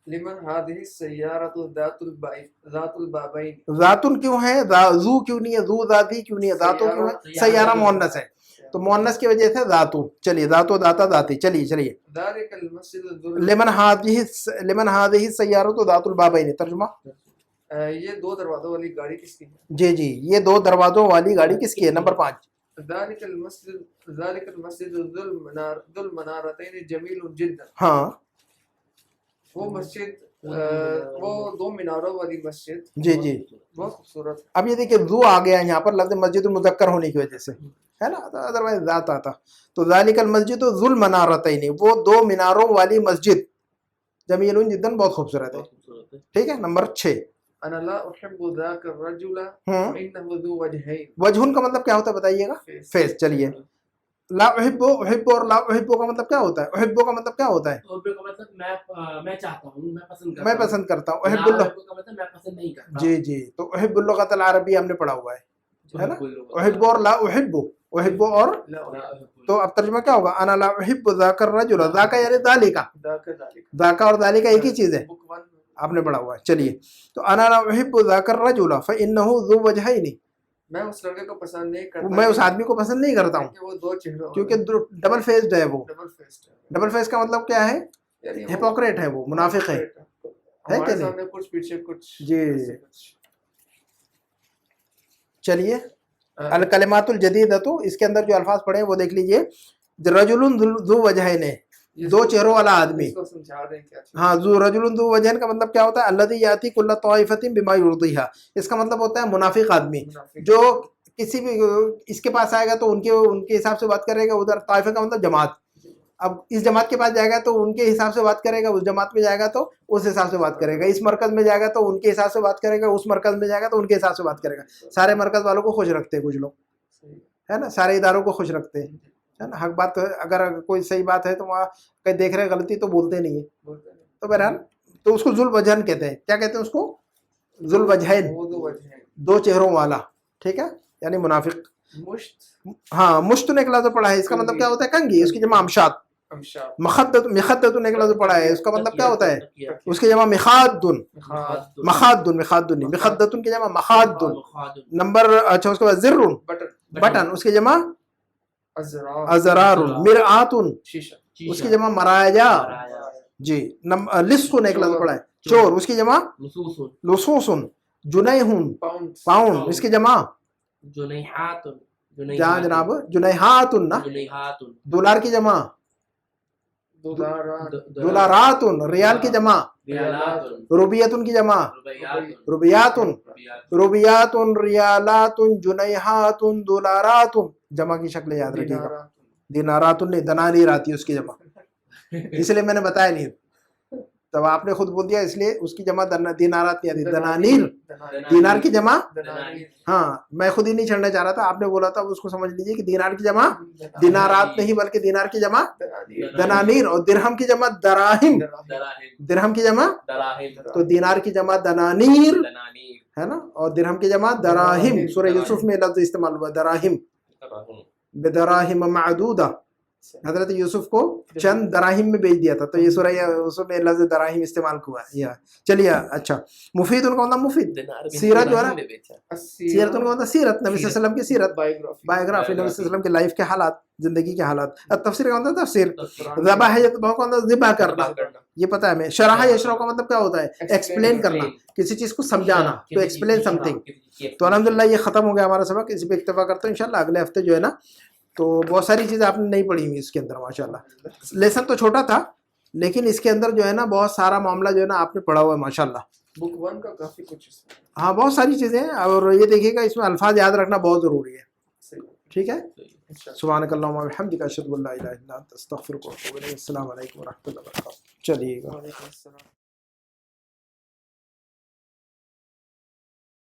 لمن هذه السيارة ذات البابين. ذاتن کیوں ہے؟ ذو کیوں نہیں ہے؟ ذو ذاتی کیوں نہیں ہے؟ ذاتو کیوں ہے؟ سیارہ مؤنث ہے تو مؤنث کی وجہ سے ذاتو. چلیے ذاتو داتا ذاتی. چلیے ذلك المسجد لمن هذه السيارة ذات البابين. ترجمہ یہ 2 دروازوں والی گاڑی کس کی ہے؟ جی یہ 2 دروازوں والی گاڑی کس کی ہے؟ نمبر 5. ذلك المسجد ذو المنارتين جميل جدا. ہاں وہ مسجد, وہ 2 میناروں والی مسجد جی بہت خوبصورت. اب یہ دیکھیں ذو آ گیا یہاں پر لفظ مسجد المذکر ہونے کی وجہ سے, ہے نا, ادروائز ذات آتا. تو ذالک المسجد ذو المنارتین, وہ 2 میناروں والی مسجد, جمیل جدا بہت خوبصورت ہے. ٹھیک ہے. نمبر 6. انا لا احب ذاك الرجل فانه ذو وجهين. وجہن کا مطلب کیا ہوتا ہے بتائیے گا؟ فیس. چلیے لا احب اور لا احب کا مطلب کیا ہوتا ہے؟ احب کا مطلب کیا ہوتا ہے؟ احب کا مطلب میں چاہتا ہوں, میں پسند کرتا ہوں. احب اللہ کا مطلب میں پسند نہیں کرتا. جی تو احب اللغت العربی ہم نے پڑھا ہوا ہے نا. احب اور لا احب, احب اور, تو اب ترجمہ کیا ہوگا؟ انا لا احب ذاک الرجل. ذاک یعنی ذالک, ذاک اور ذالک ایک ہی چیز ہے, آپ نے پڑھا ہوا ہے. چلیے تو انا لا احب ذاک الرجل فانه ذو وجهين. میں اس لڑکے کو پسند نہیں کرتا, میں اس آدمی کو پسند نہیں کرتا ہوں وہ 2 چہروں, کیونکہ ڈبل فیسڈ ہے وہ. ڈبل فیس کا مطلب کیا ہے؟ ہپوکریٹ ہے, وہ منافق ہے کہ نہیں؟ کچھ پیچھے کچھ. جی چلیے الکلمات الجدیدۃ, اس کے اندر جو الفاظ پڑھے وہ دیکھ لیجئے. رجل ذو وجہین, ये दो चेहरों वाला आदमी. इसको समझा दें क्या चीज़? हाँ, जो रजुलुन ज़ू वजहन का मतलब क्या होता है? अल्लज़ी याती कुल्ल ताइफतिन बिमा युर्दिहा. इसका मतलब होता है मुनाफिक आदमी मुनाफिक। जो किसी भी इसके पास आएगा तो उनके हिसाब से बात करेगा. उधर ताइफा का मतलब जमात. अब इस जमात के पास जाएगा तो उनके हिसाब से बात करेगा, उस जमात में जाएगा तो उस हिसाब से बात करेगा, इस मरकज में जाएगा तो उनके हिसाब से बात करेगा, उस मरकज में जाएगा तो उनके हिसाब से बात करेगा. सारे मरकज वालों को खुश रखते हैं कुछ लोग, सही है ना, सारे इदारों को खुश रखते हैं, है ना. हक बात अगर कोई सही बात है तो वहाँ कहीं देख रहे गलती तो बोलते नहीं है. बोलते हैं। तो बहरहाल तो उसको जुल वजहन कहते हैं. क्या कहते हैं उसको? जुल वजहन, वो दो वजह हैं। दो चेहरों वाला. ठीक है, यानी मुनाफिक. मुश्त हाँ, मुश्त ने एक लफ्ज़ पढ़ा है, इसका मतलब क्या होता है? कंघी. उसकी जमा अमशात. अमशात मखद्दतुन एक लफ्ज़ पढ़ा है, उसका मतलब क्या होता है? उसकी जमा मिखादुन. मखादुन नहीं, मिखद्दतुन की जमा मखादुन. नंबर अच्छा, उसके बाद जिर्रुन बटन, उसकी जमा अज़रारुन. मिरआतुन शीशा उसकी जमा मराजा. जी. लिस्सुन एक लफ्ज़ पढ़ा है, चोर, उसकी जमा लुसूसुन. जुनैहुन पाउंड, इसकी जमा क्या जनाब? जुनैहातुन ना. डॉलर की जमा डॉलरातुन. रियाल की जमा रुबियतुन की जमा रुबियातुन. रुबियातुन, रियालातुन, जुनैहातुन, डॉलरातुन. जमा की शक्ल याद रखिएगा. दिनारातुन नहीं, दनानीर आती है उसकी जमा. इसलिए मैंने बताया नहीं, तब आपने खुद बोल दिया, इसलिए उसकी जमा दिनारात नहीं आती, दनानीर. दीनार की जमा, हाँ मैं खुद ही नहीं छड़ना चाह रहा था, आपने बोला था, उसको समझ लीजिए कि दीनार की जमा दिनारात नहीं बल्कि दीनार की जमा दनानीर. और दिरहम की जमा दराहिम. दिरहम की जमा, तो दीनार की जमा दनानीर, है ना, और दिरहम की जमा दराहिम. सूरह यूसुफ में लफ्ज इस्तेमाल हुआ दराहिम. बेदराहिम मादूदा. हजरत यूसुफ को चंद दराहिम में बेच दिया था, तो ये सूरह यूसुफ में लफ्ज दराहिम इस्तेमाल हुआ है. चलिए अच्छा, मुफीद उनका मतलब मुफीद. सीरत जो है ना, सीरत उनका मतलब सीरत, नबी सल्लल्लाहु अलैहि वसल्लम की सीरत, बायोग्राफी, नबी सल्लल्लाहु अलैहि वसल्लम के लाइफ के हालात, जिंदगी के हालात. अब तफसीर का मतलब तफसीर. ज़बा है तो बहुत मतलब ज़िबा करना, ये पता है हमें. शरह यशरा का मतलब क्या होता है? एक्सप्लेन करना, किसी चीज को समझाना, तो एक्सप्लेन समथिंग. तो अल्हम्दुलिल्लाह ये खत्म हो गया हमारा सबक. इसी पे इक्तफा करते हैं इंशाल्लाह. अगले हफ्ते जो है ना, तो बहुत सारी चीज़ें आपने नहीं पढ़ी हुई इसके अंदर माशाल्लाह. लेसन तो छोटा था लेकिन इसके अंदर जो है ना बहुत सारा मामला जो है ना आपने पढ़ा हुआ है माशाल्लाह. बुक 1 का काफी कुछ इसमें. हाँ, बहुत सारी चीज़ें हैं. और ये देखिएगा, इसमें अल्फाज याद रखना बहुत ज़रूरी है. ठीक है. सुब्हानकल्लाहुम्मा व बिहम्दिका अशहदु अल्ला इलाहा इल्ला अंता अस्तगफिरुका व अतूबु इलैक. अस्सलामु अलैकुम व रहमतुल्लाहि व बरकातुहू. चलिएगा.